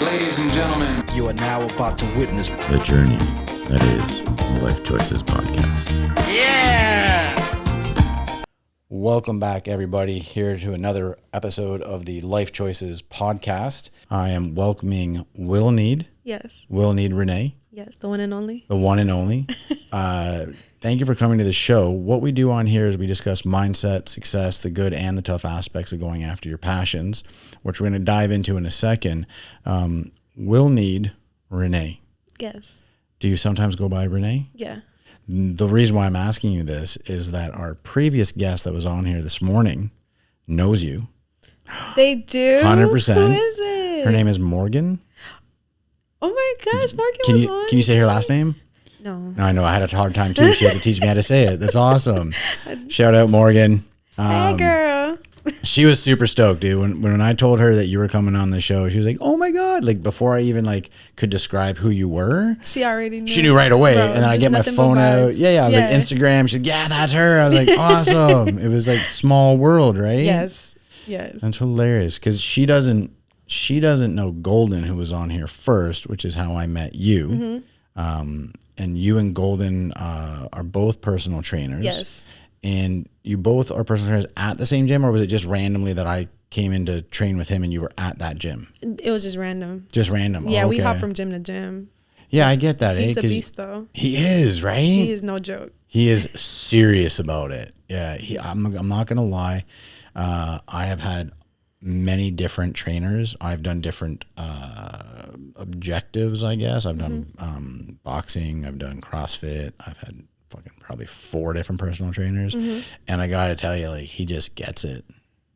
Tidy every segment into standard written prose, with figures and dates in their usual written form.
Ladies and gentlemen, you are now about to witness the journey that is the Life Choices podcast. Yeah! Welcome back, everybody, here to another episode of the Life Choices podcast. I am welcoming Wilnide. Yes. Wilnide Rene. Yes, the one and only. The one and only. Thank you for coming to the show. What we do on here is we discuss mindset, success, the good and the tough aspects of going after your passions, which we're going to dive into in a second. Wilnide Rene. Yes. Do you sometimes go by Rene? Yeah. The reason why I'm asking you this is that our previous guest that was on here this morning knows you. They do? 100%. Who is it? Her name is Morgan. Oh my gosh, Morgan Can was you on. Can you say her last name? No. I know. I had a hard time too. She had to teach me how to say it. That's awesome. Shout out, Morgan. Hey, girl. She was super stoked, dude. When I told her that you were coming on the show, she was like, "Oh my god!" Like before I even could describe who you were, She already knew. she knew right away. Bro, and then I just get my nothing but phone out. vibes. Yeah. I was like Instagram. She's like, "Yeah, that's her." I was like, "Awesome!" It was like small world, right? Yes. That's hilarious because she doesn't know Golden, who was on here first, which is how I met you. Mm-hmm. And you and Golden are both personal trainers. Yes. And you both are personal trainers at the same gym, or was it just randomly that I came in to train with him and you were at that gym? It was just random. Just random. Yeah, Oh, we okay. hop from gym to gym. Yeah, I get that. He's a 'Cause beast, though. He is, right? He is no joke. He is serious about it. Yeah, I'm not gonna lie. I have had many different trainers. I've done different objectives, I guess. I've done boxing. I've done CrossFit. I've had fucking probably 4 different personal trainers. And I gotta tell you, he just gets it.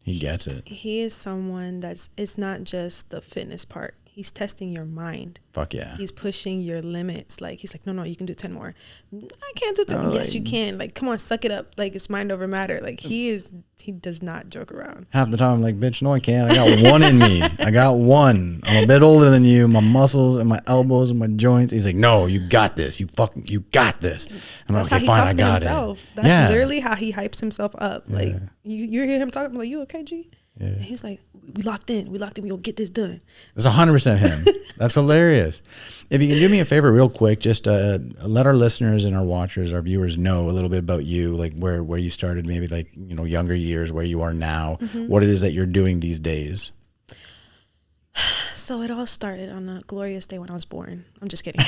He gets it. He is someone it's not just the fitness part. He's testing your mind. Fuck yeah. He's pushing your limits. He's like, no, you can do 10 more. I can't do 10. Yes, you can. Come on, suck it up. It's mind over matter. He does not joke around. Half the time I'm like, bitch, no, I can't. I got one in me. I got one. I'm a bit older than you. My muscles and my elbows and my joints. He's like, no, you got this. You got this. I'm That's like, okay, how he fine, talks I to got himself. it. That's literally how he hypes himself up. Yeah. You hear him talking, I'm like, you okay, G? Yeah. And he's like, we locked in. We gonna get this done. That's 100% him. That's hilarious. If you can do me a favor real quick, just let our listeners and our watchers, our viewers know a little bit about you, where you started, maybe younger years, where you are now, what it is that you're doing these days. So it all started on a glorious day when I was born. I'm just kidding.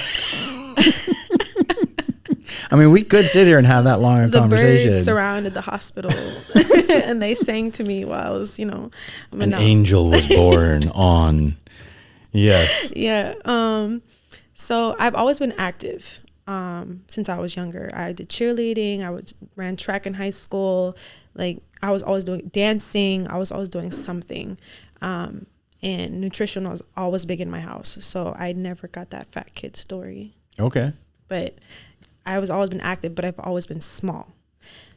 I mean, we could sit here and have that long a conversation. The birds surrounded the hospital and they sang to me while I was, an angel was born on. Yes. Yeah. So I've always been active since I was younger. I did cheerleading. Ran track in high school. I was always doing dancing. I was always doing something. And nutrition was always big in my house. So I never got that fat kid story. Okay. But I was always been active, but I've always been small.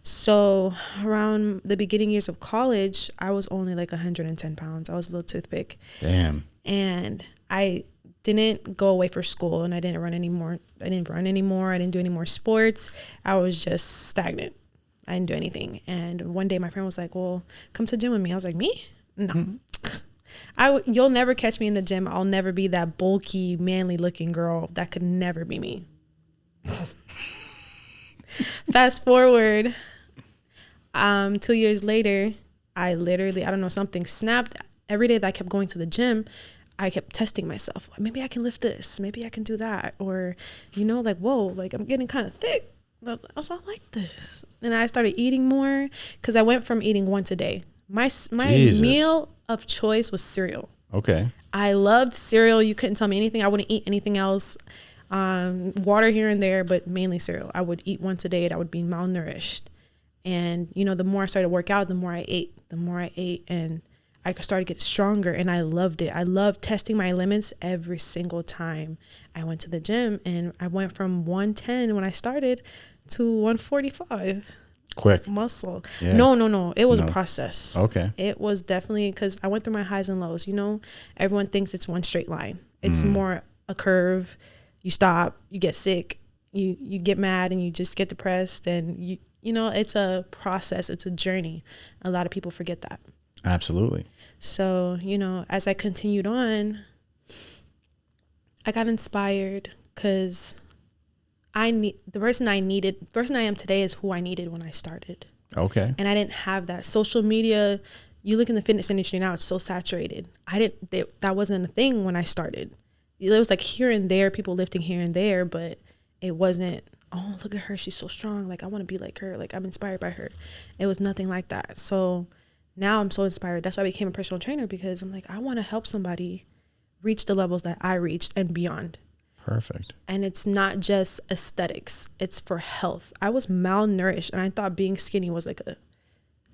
So around the beginning years of college, I was only 110 pounds. I was a little toothpick. Damn. And I didn't go away for school, and I didn't run anymore. I didn't do any more sports. I was just stagnant. I didn't do anything. And one day my friend was like, well, come to the gym with me. I was like, me? No. You'll never catch me in the gym. I'll never be that bulky, manly looking girl. That could never be me. Fast forward, 2 years later, I don't know, something snapped. Every day that I kept going to the gym, I kept testing myself. Maybe I can lift this. Maybe I can do that. Or, whoa, I'm getting kind of thick. I was not like this. And I started eating more because I went from eating once a day. My Jesus. meal of choice was cereal. Okay. I loved cereal. You couldn't tell me anything. I wouldn't eat anything else. Water here and there, but mainly cereal. I would eat once a day and I would be malnourished. And, the more I started to work out, the more I ate. And I started to get stronger, and I loved it. I loved testing my limits every single time I went to the gym. And I went from 110 when I started to 145. Quick. Muscle. Yeah. No. It was a process. Okay. It was definitely, because I went through my highs and lows. Everyone thinks it's one straight line. It's more a curve. You stop, you get sick, you get mad, and you just get depressed, and You know, it's a process. It's a journey. A lot of people forget that. Absolutely. So, you know, as I continued on, I got inspired because the person I am today is who I needed when I started. Okay. And I didn't have that. Social media, you look in the fitness industry now, it's so saturated. That wasn't a thing when I started. There was like here and there, people lifting here and there, but it wasn't, oh, look at her, she's so strong. Like, I want to be like her. Like, I'm inspired by her. It was nothing like that. So now I'm so inspired. That's why I became a personal trainer, because I'm like, I want to help somebody reach the levels that I reached and beyond. Perfect. And it's not just aesthetics. It's for health. I was malnourished, and I thought being skinny was like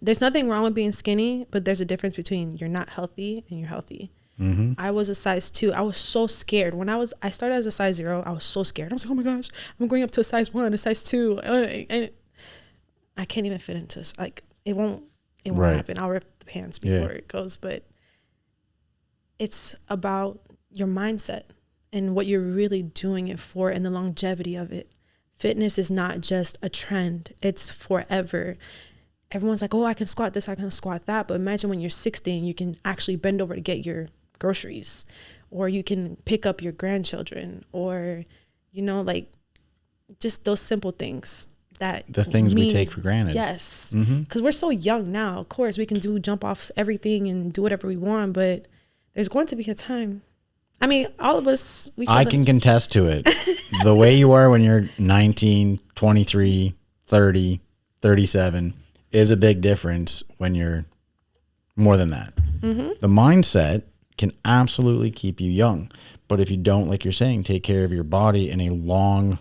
there's nothing wrong with being skinny, but there's a difference between you're not healthy and you're healthy. Mm-hmm. I was a size 2. I was so scared. When I started as a size 0, I was so scared. I was like, oh my gosh, I'm going up to a size 1, a size 2. And I can't even fit into this. Like, it won't happen. I'll rip the pants before it goes. But it's about your mindset and what you're really doing it for and the longevity of it. Fitness is not just a trend. It's forever. Everyone's like, oh, I can squat this, I can squat that. But imagine when you're 60 and you can actually bend over to get your groceries, or you can pick up your grandchildren, or, you know, like just those simple things that the things we take for granted. Yes. Because we're so young now. Of course, we can jump off everything and do whatever we want, but there's going to be a time. I mean, all of us. I can contest to it. The way you are when you're 19, 23, 30, 37 is a big difference when you're more than that. Mm-hmm. The mindset can absolutely keep you young. But if you don't, like you're saying, take care of your body in a long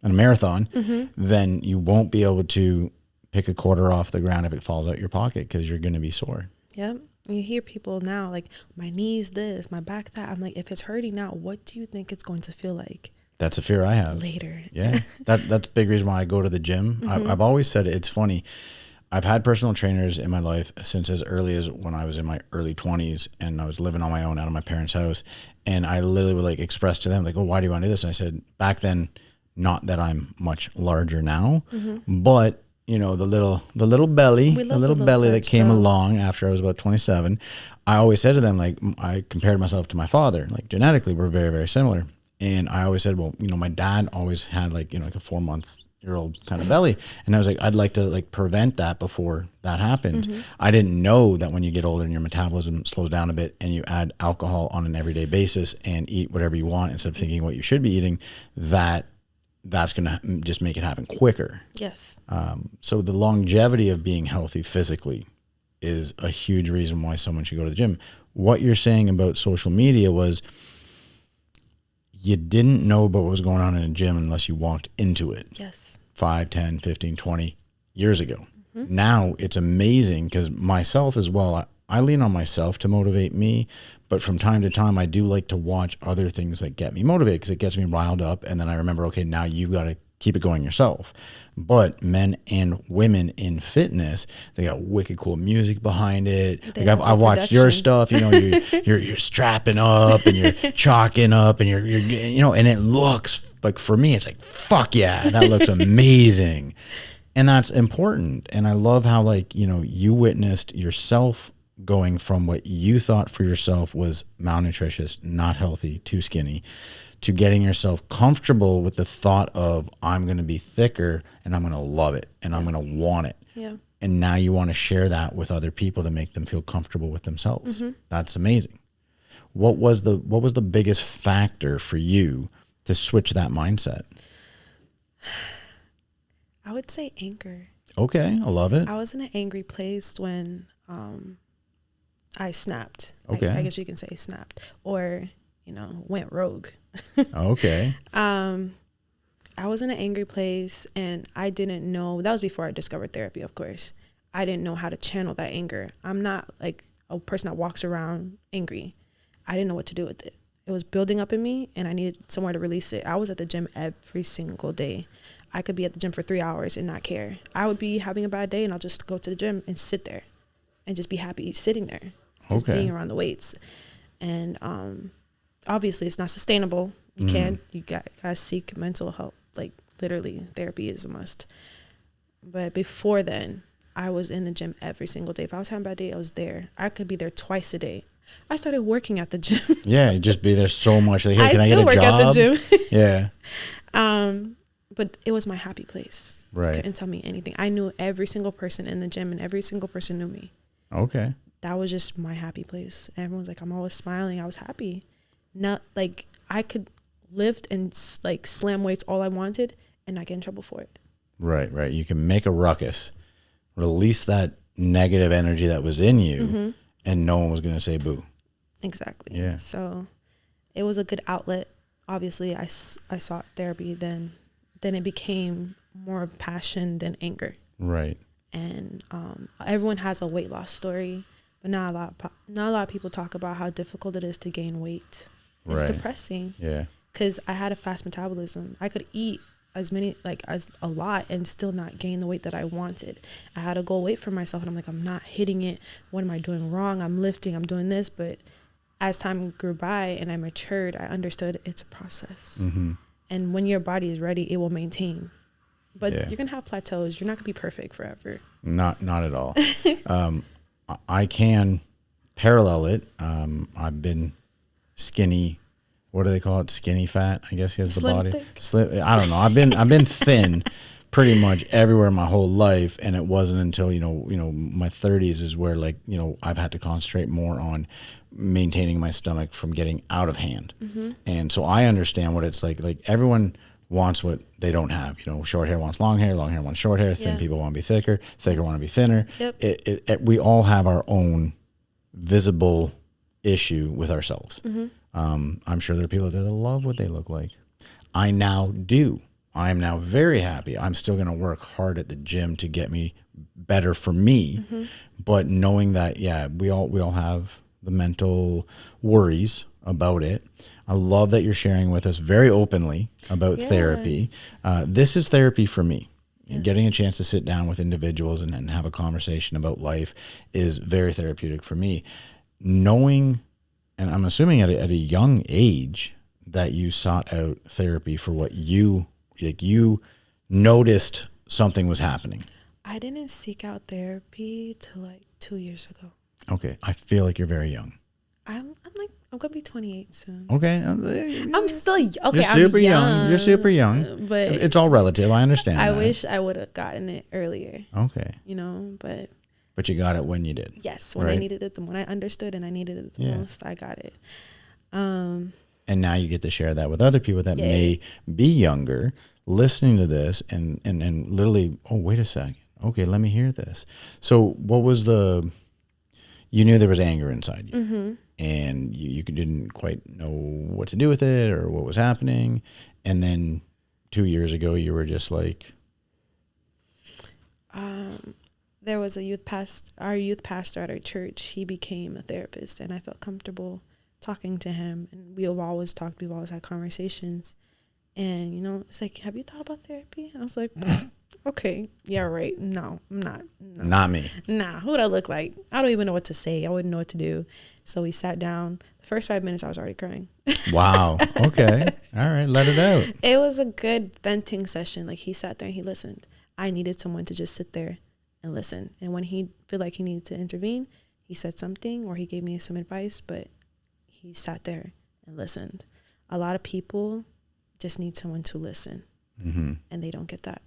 marathon, then you won't be able to pick a quarter off the ground if it falls out your pocket, because you're going to be sore. Yep. You hear people now like, my knee's this, my back that. I'm like, if it's hurting now, what do you think it's going to feel like? That's a fear I have. Later. Yeah. That's a big reason why I go to the gym. I've always said it's funny. I've had personal trainers in my life since as early as when I was in my early 20s, and I was living on my own out of my parents' house. And I literally would like express to them like, oh, why do you want to do this? And I said, back then, not that I'm much larger now, but you know, the little belly, that came along after I was about 27. I always said to them, like, I compared myself to my father. Like, genetically, we're very, very similar. And I always said, well, you know, my dad always had like, you know, like a 4-month-old kind of belly. And I was like, I'd like to like prevent that before that happened. I didn't know that when you get older and your metabolism slows down a bit and you add alcohol on an everyday basis and eat whatever you want instead of thinking what you should be eating, that's going to just make it happen quicker. Yes. So the longevity of being healthy physically is a huge reason why someone should go to the gym. What you're saying about social media was you didn't know about what was going on in a gym unless you walked into it. Yes. 5, 10, 15, 20 years ago. Now it's amazing because myself as well, I lean on myself to motivate me, but from time to time I do like to watch other things that get me motivated because it gets me riled up, and then I remember, okay, now you've got to keep it going yourself. But men and women in fitness, they got wicked cool music behind it. Like I've watched your stuff, you know, you're strapping up and you're chalking up and you're you know, and it looks like, for me, it's like, fuck yeah, that looks amazing. And that's important. And I love how, like, you know, you witnessed yourself going from what you thought for yourself was malnutritious, not healthy, too skinny, to getting yourself comfortable with the thought of, I'm going to be thicker and I'm going to love it and I'm going to want it. Yeah. And now you want to share that with other people to make them feel comfortable with themselves. That's amazing. What was the biggest factor for you to switch that mindset? I would say anger. Okay, I love it. I was in an angry place when I snapped. Okay. I guess you can say snapped, or, you know, went rogue. Okay. I was in an angry place and I didn't know, that was before I discovered therapy, of course. I didn't know how to channel that anger. I'm not like a person that walks around angry. I didn't know what to do with it. It was building up in me and I needed somewhere to release it. I was at the gym every single day. I could be at the gym for 3 hours and not care. I would be having a bad day and I'll just go to the gym and sit there and just be happy sitting there, just being around the weights. And obviously it's not sustainable. You got to seek mental help. Like literally therapy is a must. But before then, I was in the gym every single day. If I was having a bad day, I was there. I could be there twice a day. I started working at the gym. Yeah, you'd just be there so much. Like, hey, can I get a work job? at the gym. Yeah. But it was my happy place. Right. Couldn't tell me anything. I knew every single person in the gym, and every single person knew me. Okay. That was just my happy place. Everyone's like, I'm always smiling. I was happy. Not like I could lift and like slam weights all I wanted and not get in trouble for it. Right, right. You can make a ruckus, release that negative energy that was in you, and no one was going to say boo. Exactly. Yeah. So it was a good outlet. Obviously, I sought therapy. Then it became more passion than anger. Right. And everyone has a weight loss story, but not a lot of people talk about how difficult it is to gain weight. It's depressing. Yeah. Because I had a fast metabolism. I could eat as a lot and still not gain the weight that I wanted. I had a goal weight for myself, and I'm like, I'm not hitting it. What am I doing wrong? I'm lifting, I'm doing this. But as time grew by and I matured, I understood it's a process. And when your body is ready, it will maintain. But you're going to have plateaus. You're not going to be perfect forever. Not at all. I can parallel it. I've been skinny. What do they call it? Skinny fat, I guess he has the Slim body. thick. Slim. I don't know. I've been thin pretty much everywhere my whole life, and it wasn't until you know my 30s is where I've had to concentrate more on maintaining my stomach from getting out of hand. And so I understand what it's like. Like everyone wants what they don't have. Short hair wants long hair wants short hair. Thin people want to be thicker want to be thinner. Yep. We all have our own visible issue with ourselves. I'm sure there are people out there that love what they look like. I now do. I'm now very happy. I'm still going to work hard at the gym to get me better for me. But knowing that, we all have the mental worries about it. I love that you're sharing with us very openly about therapy. This is therapy for me. Yes. Getting a chance to sit down with individuals and have a conversation about life is very therapeutic for me. Knowing, and I'm assuming at a young age, that you sought out therapy for what you noticed something was happening. I didn't seek out therapy till like 2 years ago. Okay. I feel like you're very young. I'm gonna be 28 soon. Okay. I'm still okay. You're super young. You're super young. But it's all relative. I understand. I that. wish I would have gotten it earlier. Okay. But you got it when you did. Yes, when I needed it, when I understood and I needed it the most, I got it. And now you get to share that with other people that may be younger, listening to this and literally, oh, wait a second. Okay, let me hear this. So what was you knew there was anger inside you, and you didn't quite know what to do with it or what was happening. And then 2 years ago, you were just like, there was our youth pastor at our church. He became a therapist, and I felt comfortable talking to him. And we've always talked. We've always had conversations. And it's like, have you thought about therapy? I was like, okay, yeah, right. No, I'm not. No. Not me. Nah, who would I look like? I don't even know what to say. I wouldn't know what to do. So we sat down. The first 5 minutes, I was already crying. Wow. Okay. All right. Let it out. It was a good venting session. Like, he sat there and he listened. I needed someone to just sit there and listen. And when he felt like he needed to intervene, he said something or he gave me some advice, but he sat there and listened. A lot of people just need someone to listen, and they don't get that.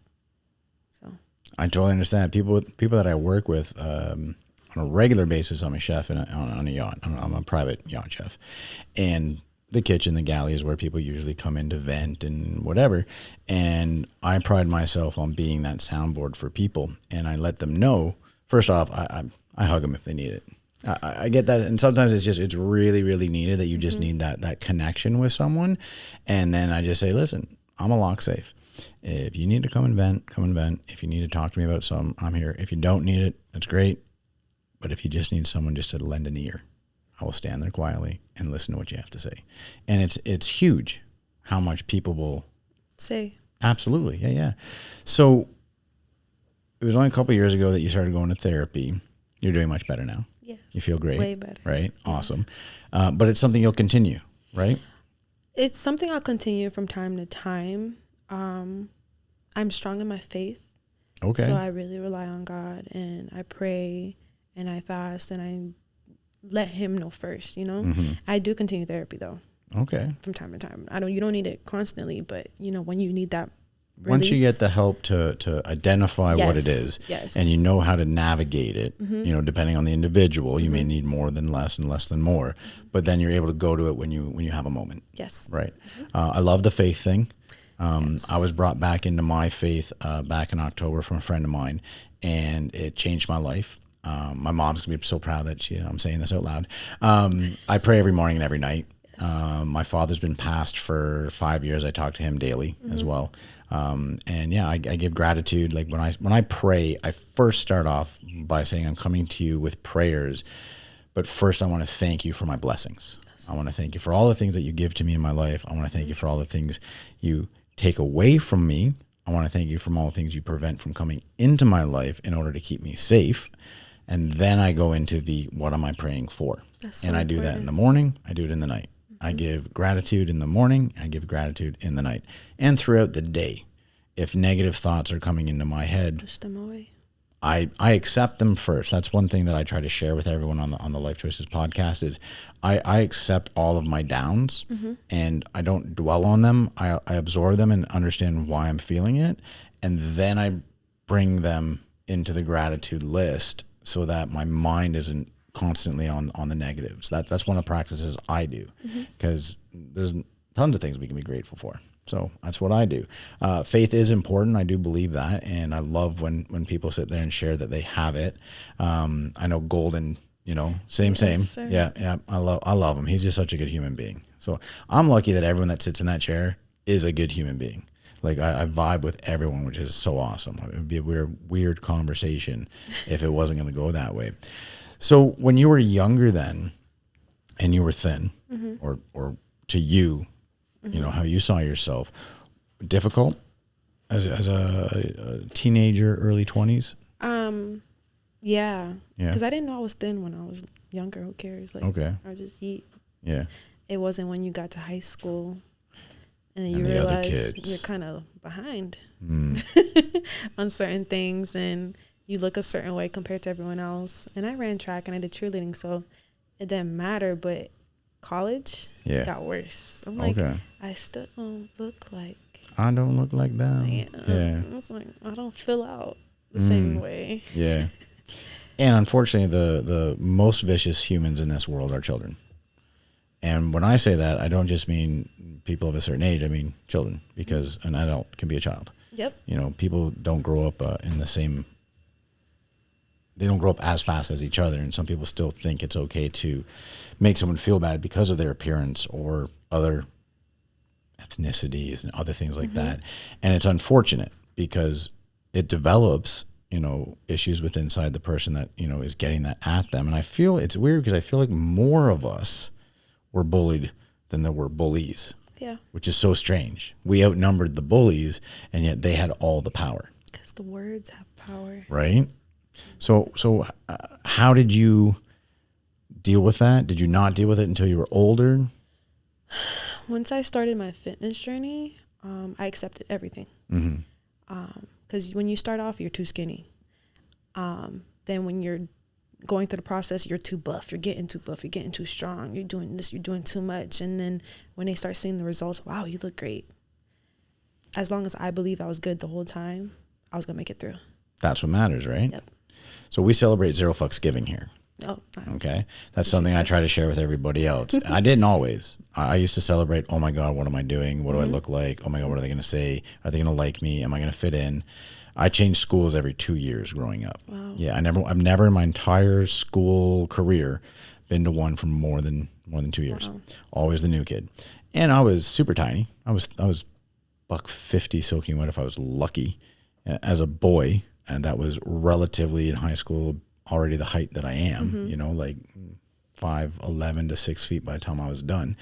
So I totally understand. People that I work with on a regular basis. I'm a chef on a yacht. I'm a private yacht chef, and the kitchen, the galley is where people usually come in to vent and whatever. And I pride myself on being that soundboard for people, and I let them know. First off, I hug them if they need it. I get that, and sometimes it's really, really needed that you just need that connection with someone. And then I just say, listen, I'm a lock safe. If you need to come and vent, come and vent. If you need to talk to me about something, I'm here. If you don't need it, that's great. But if you just need someone just to lend an ear, I will stand there quietly and listen to what you have to say. And it's huge how much people will say. Absolutely. Yeah. So it was only a couple of years ago that you started going to therapy. You're doing much better now. Yes. You feel great. Way better. Right? Awesome. But it's something you'll continue, right? It's something I'll continue from time to time. I'm strong in my faith. Okay. So I really rely on God, and I pray and I fast and I let him know first, you know. I do continue therapy though. Okay. From time to time. You don't need it constantly, but you know, when you need that once you release, get the help to identify what it is, and you know how to navigate it, you know, depending on the individual, you may need more than less and less than more, but then you're able to go to it when you have a moment. Yes. Right. I love the faith thing. I was brought back into my faith back in October from a friend of mine, and it changed my life. My mom's gonna be so proud that I'm saying this out loud. I pray every morning and every night. My father's been passed for 5 years. I talk to him daily as well. And yeah, I give gratitude. Like when I pray, I first start off by saying, I'm coming to you with prayers, but first I want to thank you for my blessings. Yes. I want to thank you for all the things that you give to me in my life. I want to thank you for all the things you take away from me. I want to thank you for all the things you prevent from coming into my life in order to keep me safe. And then I go into what am I praying for? And I do that in the morning. I do it in the night. I give gratitude in the morning. I give gratitude in the night and throughout the day. If negative thoughts are coming into my head, push them away. I accept them first. That's one thing that I try to share with everyone on the Life Choices podcast is I accept all of my downs and I don't dwell on them. I absorb them and understand why I'm feeling it. And then I bring them into the gratitude list so that my mind isn't constantly on the negatives. That's one of the practices I do because there's tons of things we can be grateful for. So that's what I do. Faith is important. I do believe that. And I love when people sit there and share that they have it. I know Golden, you know, same. Sir. Yeah. I love him. He's just such a good human being. So I'm lucky that everyone that sits in that chair is a good human being. Like I vibe with everyone, which is so awesome. It would be a weird conversation if it wasn't going to go that way. So when you were younger then and you were thin or to you, you know, how you saw yourself, difficult as a teenager, early 20s? Yeah. Because I didn't know I was thin when I was younger. Who cares? Like, okay. I just eat. Yeah. It wasn't when you got to high school and then you the other realize kids. you're kind of behind on certain things and you look a certain way compared to everyone else. And I ran track and I did cheerleading, so it didn't matter, but college got worse. I'm like, I still don't look like them. Yeah. It's like I don't fill out the same way. Yeah. And unfortunately, the most vicious humans in this world are children. And when I say that, I don't just mean people of a certain age. I mean children, because an adult can be a child. Yep. You know, people don't grow up in the same. They don't grow up as fast as each other, and some people still think it's okay to make someone feel bad because of their appearance or other ethnicities and other things like that. And it's unfortunate because it develops, you know, issues with inside the person that, you know, is getting that at them. And I feel it's weird because I feel like more of us were bullied than there were bullies. Yeah. Which is so strange. We outnumbered the bullies, and yet they had all the power. Because the words have power. Right? So how did you deal with that? Did you not deal with it until you were older? Once I started my fitness journey, I accepted everything. Because when you start off, you're too skinny. Then when you're going through the process, you're too buff. You're getting too buff. You're getting too strong. You're doing this. You're doing too much. And then when they start seeing the results, wow, you look great. As long as I believe I was good the whole time, I was going to make it through. That's what matters, right? Yep. So we celebrate Zero Fucks Giving here. Oh, okay. That's something I try to share with everybody else. I didn't always. I used to celebrate, oh my God, what am I doing? What do I look like? Oh my God, what are they going to say? Are they going to like me? Am I going to fit in? I changed schools every 2 years growing up. Wow. Yeah, I've never in my entire school career been to one for more than 2 years. Wow. Always the new kid. And I was super tiny. I was $150 soaking wet if I was lucky as a boy. And that was relatively in high school already the height that I am, you know, like 5'11" to 6 feet by the time I was done.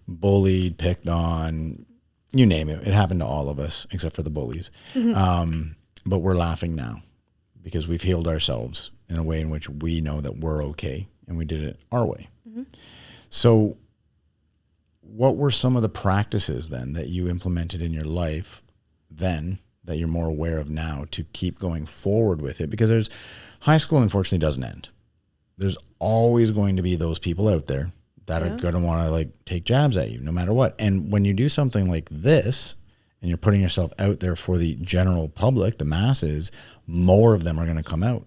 Bullied, picked on, you name it. It happened to all of us except for the bullies. But we're laughing now because we've healed ourselves in a way in which we know that we're okay and we did it our way. So what were some of the practices then that you implemented in your life then that you're more aware of now to keep going forward with it? Because high school, unfortunately, doesn't end. There's always going to be those people out there that are going to want to like take jabs at you no matter what. And when you do something like this and you're putting yourself out there for the general public, the masses, more of them are going to come out.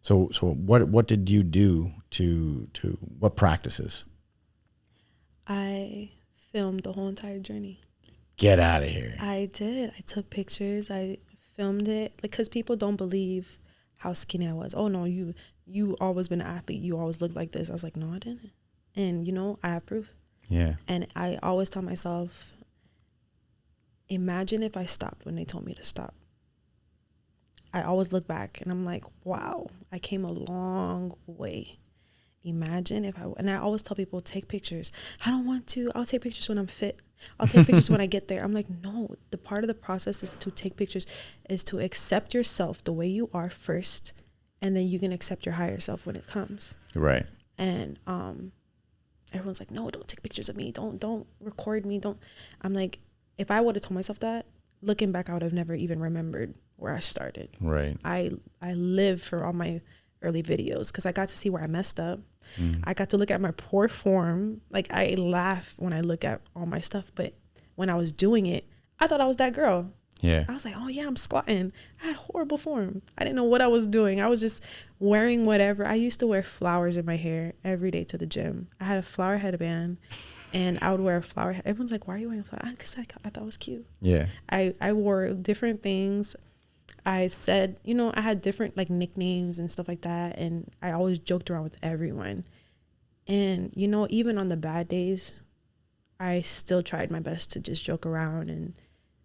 So what did you do to what practices? I filmed the whole entire journey. Get out of here. I did. I took pictures. I filmed it. Like, because people don't believe how skinny I was. Oh, no, you always been an athlete. You always looked like this. I was like, no, I didn't. And, you know, I have proof. Yeah. And I always tell myself, imagine if I stopped when they told me to stop. I always look back and I'm like, wow, I came a long way. Imagine if and I always tell people, take pictures. I don't want to. I'll take pictures when I'm fit. I'll take pictures when I get there. I'm like, no, the part of the process is to take pictures, is to accept yourself the way you are first, and then you can accept your higher self when it comes. Right. And everyone's like, no, don't take pictures of me. Don't record me. Don't. I'm like, if I would have told myself that, looking back, I would have never even remembered where I started. Right. I live for all my early videos because I got to see where I messed up. I got to look at my poor form. Like, I laugh when I look at all my stuff, but when I was doing it, I thought I was that girl. Yeah. I was like, oh yeah, I'm squatting. I had horrible form. I didn't know what I was doing. I was just wearing whatever. I used to wear flowers in my hair every day to the gym. I had a flower headband and I would wear a flower. Everyone's like, why are you wearing a flower? Because I thought it was cute. Yeah. I wore different things. I said, you know, I had different like nicknames and stuff like that. And I always joked around with everyone. And, you know, even on the bad days, I still tried my best to just joke around and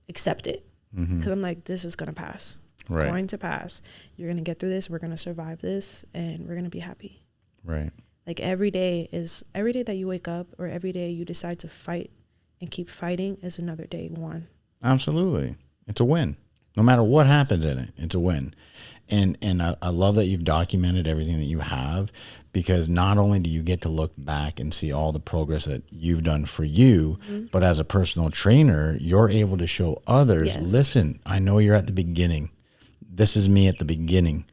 accept it. Because I'm like, this is going to pass. It's going to pass. You're going to get through this. We're going to survive this. And we're going to be happy. Right. Like every day that you wake up or every day you decide to fight and keep fighting is another day won. Absolutely. It's a win. No matter what happens in it, it's a win. And I love that you've documented everything that you have, because not only do you get to look back and see all the progress that you've done for you, but as a personal trainer, you're able to show others, listen, I know you're at the beginning. This is me at the beginning.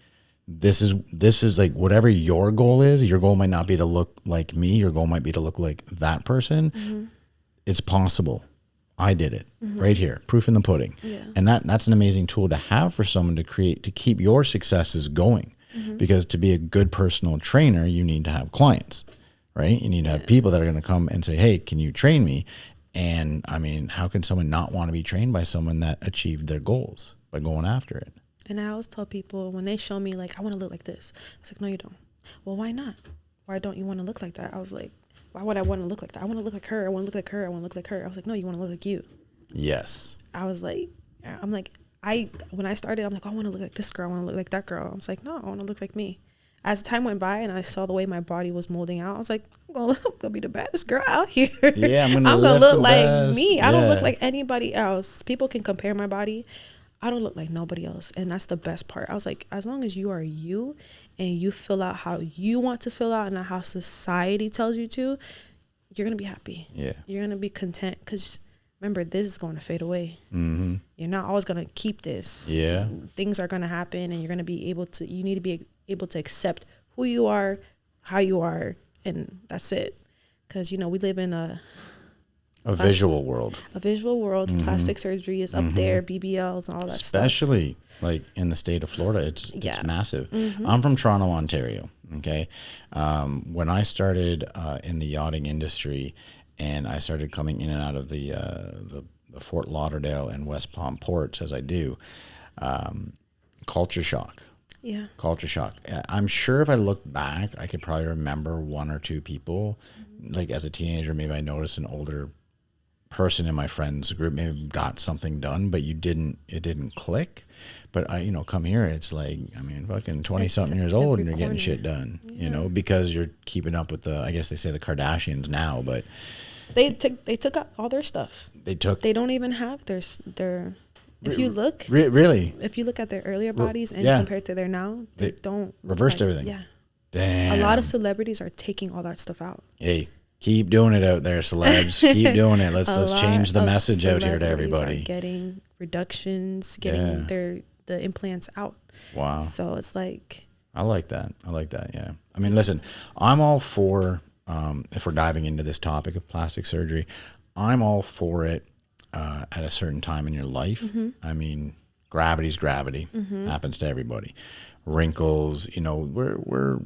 This is like whatever your goal is. Your goal might not be to look like me. Your goal might be to look like that person. It's possible. I did it right here, proof in the pudding. Yeah. And that's an amazing tool to have for someone to keep your successes going, because to be a good personal trainer, you need to have clients, right? You need to have people that are going to come and say, hey, can you train me? And I mean, how can someone not want to be trained by someone that achieved their goals by going after it? And I always tell people when they show me like, I want to look like this. I was like, no, you don't. Well, why not? Why don't you want to look like that? I was like, why would I want to look like that? I want to look like her. I want to look like her. I want to look like her. I was like, no, you want to look like you. Yes. I was like, when I started, I'm like, oh, I want to look like this girl. I want to look like that girl. I was like, no, I want to look like me. As time went by and I saw the way my body was molding out, I was like, I'm going to be the baddest girl out here. Yeah, I'm going to look like me. I don't look like anybody else. People can compare my body. I don't look like nobody else. And that's the best part. I was like, as long as you are you and you fill out how you want to fill out and not how society tells you to, you're going to be happy. Yeah. You're going to be content, because remember, this is going to fade away. You're not always going to keep this. Yeah. Things are going to happen and you're going to be able to, you need to be able to accept who you are, how you are, and that's it. Because, you know, we live in a visual world. A visual world. Plastic surgery is up there, BBLs and all that stuff. Especially like in the state of Florida, it's massive. I'm from Toronto, Ontario. Okay. When I started in the yachting industry and I started coming in and out of the Fort Lauderdale and West Palm ports as I do, culture shock. Yeah. Culture shock. I'm sure if I look back, I could probably remember one or two people. Like as a teenager, maybe I noticed an older person in my friends group maybe got something done, but it didn't click. But I, come here, it's like, I mean, fucking 20 something years old and you're getting shit done, because you're keeping up with I guess they say the Kardashians now, but they took out all their stuff. They don't even have their if you look, really, if you look at their earlier bodies and compared to their now, they don't reversed everything. Yeah. Damn. A lot of celebrities are taking all that stuff out. Hey, keep doing it out there, celebs. Keep doing it. Let's change the message out here to everybody. Are getting reductions, getting the implants out. Wow. So it's like, I like that. Yeah. I mean, listen, I'm all for, if we're diving into this topic of plastic surgery, I'm all for it at a certain time in your life. mm-hmm. I mean, gravity's gravity. Mm-hmm. Happens to everybody. Wrinkles, you know, we're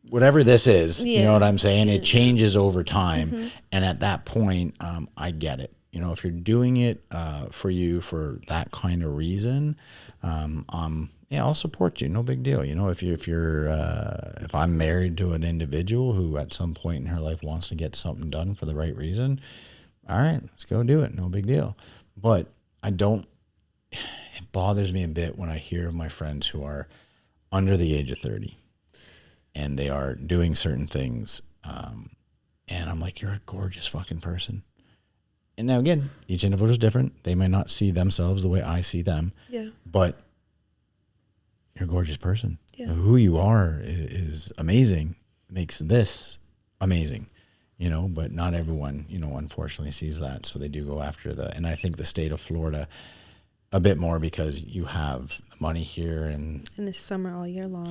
whatever this is, you know what I'm saying? It changes over time. Mm-hmm. And at that point, I get it. You know, if you're doing it for you for that kind of reason, yeah, I'll support you. No big deal. You know, if I'm married to an individual who at some point in her life wants to get something done for the right reason, all right, let's go do it. No big deal. But it bothers me a bit when I hear of my friends who are under the age of 30 and they are doing certain things. And I'm like, you're a gorgeous fucking person. And now again, each individual is different. They may not see themselves the way I see them. Yeah. But you're a gorgeous person. Yeah. Who you are is amazing. Makes this amazing, you know, but not everyone, you know, unfortunately sees that. So they do go after and I think the state of Florida a bit more because you have money here and it's summer all year long.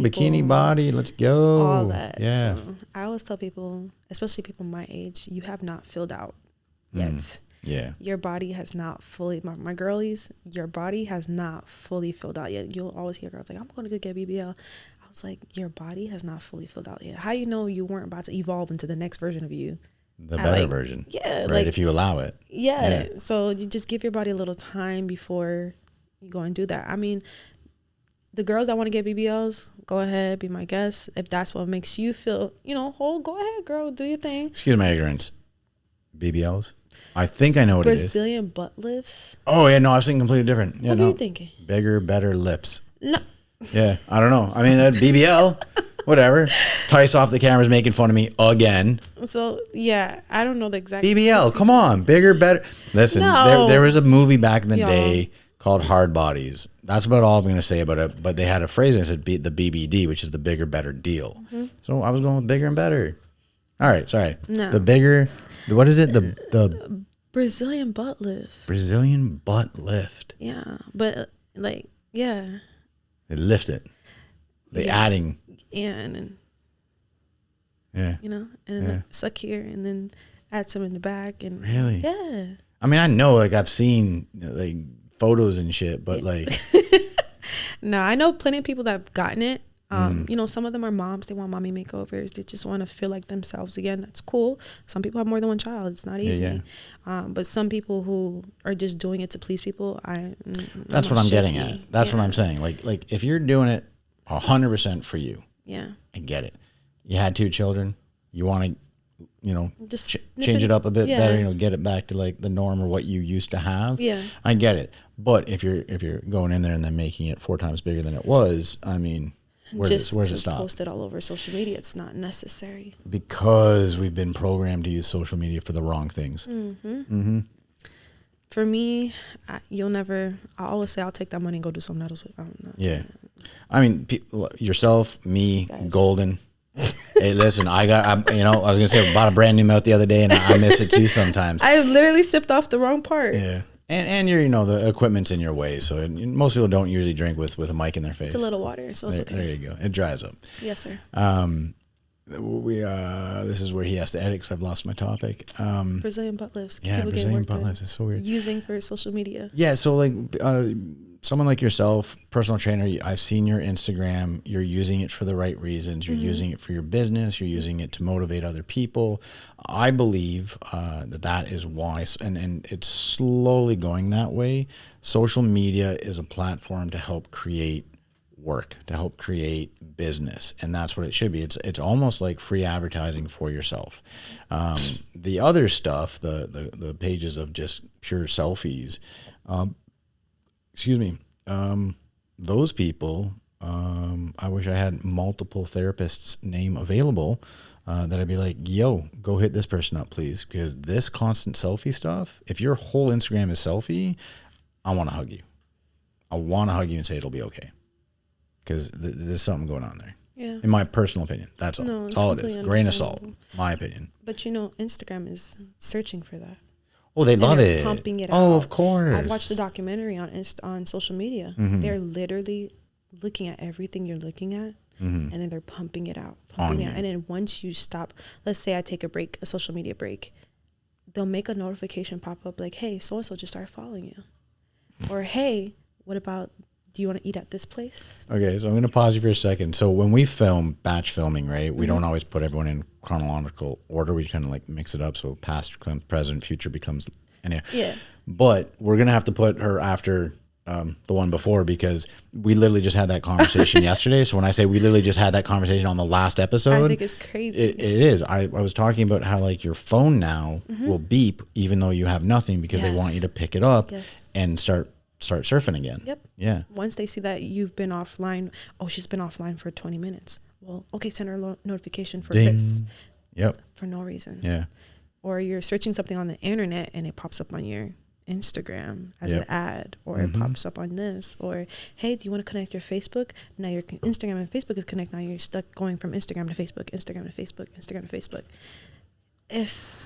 Bikini body, let's go. All that. Yeah. So I always tell people, especially people my age, you have not filled out yet. Yeah. Your body has not fully, my girlies, your body has not fully filled out yet. You'll always hear girls like, I'm going to go get BBL. I was like, your body has not fully filled out yet. How you know you weren't about to evolve into the next version of you? The better version. Yeah. Right, like, if you allow it. Yeah. So you just give your body a little time before you go and do that. I mean, the girls that want to get BBLs, go ahead, be my guest. If that's what makes you feel, you know, whole, go ahead, girl, do your thing. Excuse my ignorance. BBLs? I think I know what Brazilian butt lifts. Oh, yeah, no, I was thinking completely different. Yeah, What are you thinking? Bigger, better lips. No. Yeah, I don't know. I mean, that BBL, whatever. Tice off the camera's making fun of me again. So, yeah, I don't know the exact BBL, procedure. come on. Bigger, better. Listen, No. there was a movie back in the day called Hard Bodies. That's about all I'm going to say about it. But they had a phrase that said the BBD, which is the bigger, better deal. Mm-hmm. So I was going with bigger and better. All right, sorry. No. The bigger, what is it? The Brazilian butt lift. Brazilian butt lift. Yeah, but like, yeah. They lift it. They adding. Yeah, and then, you know, and then suck here and then add some in the back. And really? Yeah. I mean, I know, like, I've seen, like, photos and shit, but, like. No, I know plenty of people that have gotten it. You know, some of them are moms. They want mommy makeovers. They just want to feel like themselves again. That's cool. Some people have more than one child. It's not easy. Yeah. But some people who are just doing it to please people, that's what I'm getting at. That's what I'm saying. Like if you're doing it 100% for you, I get it. You had 2 children. You want to, you know, just change it up a bit better. You know, get it back to like the norm or what you used to have. Yeah, I get it. But if you're going in there and then making it 4 times bigger than it was, I mean. Where's it stop? Post it all over social media. It's not necessary. Because we've been programmed to use social media for the wrong things. For me, I always say I'll take that money and go do something else. I don't know. Yeah. I mean, yourself, me, guys. Golden. Hey, listen, I was going to say I bought a brand new mouth the other day and I miss it too sometimes. I literally sipped off the wrong part. Yeah. And you're, the equipment's in your way, so most people don't usually drink with a mic in their face. It's a little water, so it's okay. There you go. It dries up. Yes, sir. This is where he has to edit because I've lost my topic. Brazilian butt lifts. Brazilian butt lifts is so weird. Using for social media. Yeah, so like someone like yourself, personal trainer, I've seen your Instagram. You're using it for the right reasons. You're using it for your business. You're using it to motivate other people. I believe that is wise, and it's slowly going that way. Social media is a platform to help create work, to help create business, and that's what it should be. It's almost like free advertising for yourself. The other stuff, the pages of just pure selfies, those people, I wish I had multiple therapists' name available that I'd be like, yo, go hit this person up, please, because this constant selfie stuff, if your whole Instagram is selfie, I want to hug you. I want to hug you and say it'll be okay. Because there's something going on there. Yeah. In my personal opinion. That's all. That's all it is. Grain of salt. My opinion. But Instagram is searching for that. Oh, they love they're it. pumping it out. Oh, of course. I watched the documentary on social media. Mm-hmm. They're literally looking at everything you're looking at, Mm-hmm. and then they're pumping it out, On you. And then once you stop, let's say I take a break, a social media break, they'll make a notification pop up like, hey, so and so just started following you, or hey, what about, do you want to eat at this place? Okay, so I'm going to pause you for a second. So when we film batch filming, right, we Mm-hmm. don't always put everyone in chronological order. We kind of like mix it up, so past becomes present, future becomes anyhow. Yeah. But we're going to have to put her after the one before, because we literally just had that conversation yesterday. So when I say we literally just had that conversation on the last episode, I think it's crazy. it is. I was talking about how like your phone now will beep even though you have nothing, because they want you to pick it up and start surfing again. Yep. Yeah. Once they see that you've been offline, oh, she's been offline for 20 minutes. Well, okay, send her a notification for Ding. this. Yep. For no reason. Yeah. Or you're searching something on the internet and it pops up on your Instagram as Yep. an ad, or it pops up on this, or hey, do you want to connect your Facebook? Now your Instagram and Facebook is connected. Now you're stuck going from Instagram to Facebook, Instagram to Facebook, Instagram to Facebook.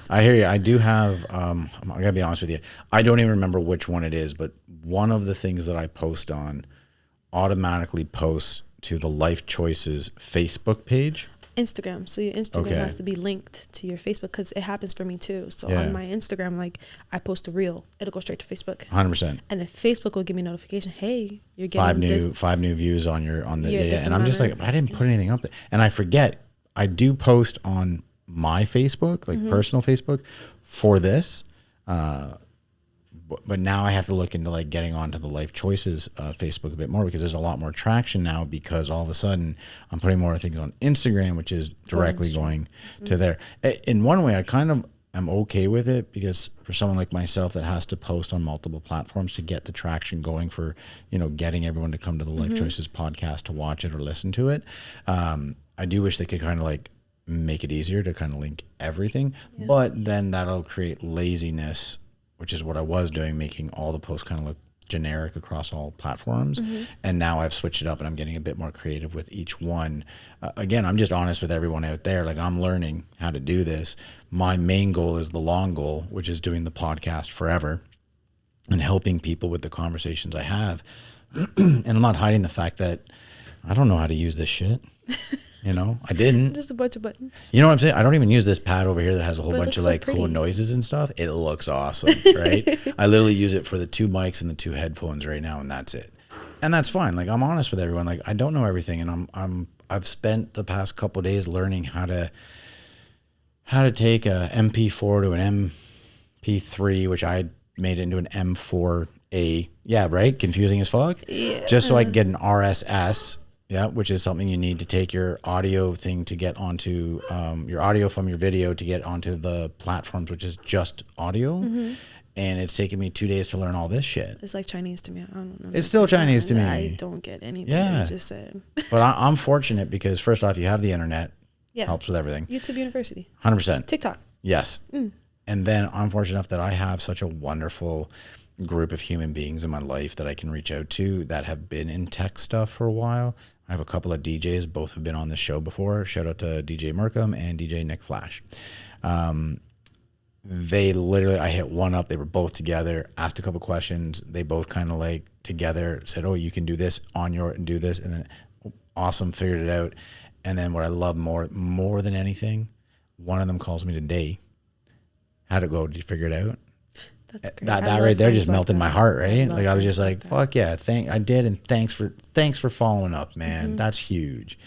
I hear you. I do have, I gotta be honest with you, I don't even remember which one it is, but one of the things that I post on automatically posts to the Life Choices Facebook page. Instagram. So your Instagram has to be linked to your Facebook, because it happens for me too. So on my Instagram, like I post a reel, it'll go straight to Facebook. 100%. And then Facebook will give me a notification, hey, you're getting five new views on the Yeah, day. this And I'm just like, but I didn't put anything up there. And I forget, I do post on my Facebook, like personal Facebook, for this. But now I have to look into like getting onto the Life Choices Facebook a bit more, because there's a lot more traction now, because all of a sudden I'm putting more things on Instagram, which is directly going to there. In one way, I kind of am okay with it, because for someone like myself that has to post on multiple platforms to get the traction going for, getting everyone to come to the Life Choices podcast to watch it or listen to it. I do wish they could kind of like make it easier to kind of link everything, but then that'll create laziness, which is what I was doing, making all the posts kind of look generic across all platforms. And now I've switched it up and I'm getting a bit more creative with each one. Again, I'm just honest with everyone out there. Like, I'm learning how to do this. My main goal is the long goal, which is doing the podcast forever and helping people with the conversations I have. And I'm not hiding the fact that I don't know how to use this shit. I didn't. just a bunch of buttons. You know what I'm saying? I don't even use this pad over here that has a whole But it bunch of looks so like cool pretty. noises and stuff. It looks awesome, right? I literally use it for the 2 mics and the 2 headphones right now, and that's it. And that's fine. Like, I'm honest with everyone. Like, I don't know everything, and I've spent the past couple of days learning how to take a MP4 to an MP3, which I made into an M4A. Yeah, right? Confusing as fuck. Yeah. Just so I can get an RSS. Yeah, which is something you need to take your audio thing to get onto your audio from your video to get onto the platforms, which is just audio. And it's taken me 2 days to learn all this shit. It's like Chinese to me. I don't know. It's still Chinese to me. I don't get anything that you just said. But I'm fortunate, because first off, you have the internet. Yeah. Helps with everything. YouTube University. 100%. TikTok. Yes. And then I'm fortunate enough that I have such a wonderful group of human beings in my life that I can reach out to that have been in tech stuff for a while. I have a couple of DJs, both have been on the show before. Shout out to DJ Merkham and DJ Nick Flash. They literally, I hit one up. They were both together, asked a couple questions. They both kind of like together said, oh, you can do this on your, do this. And then awesome, figured it out. And then what I love more than anything, one of them calls me today. How'd it go? Did you figure it out? That's great. That right there just melted my heart, right? Like, I was just like, fuck yeah, I did, and thanks for following up, man. That's huge.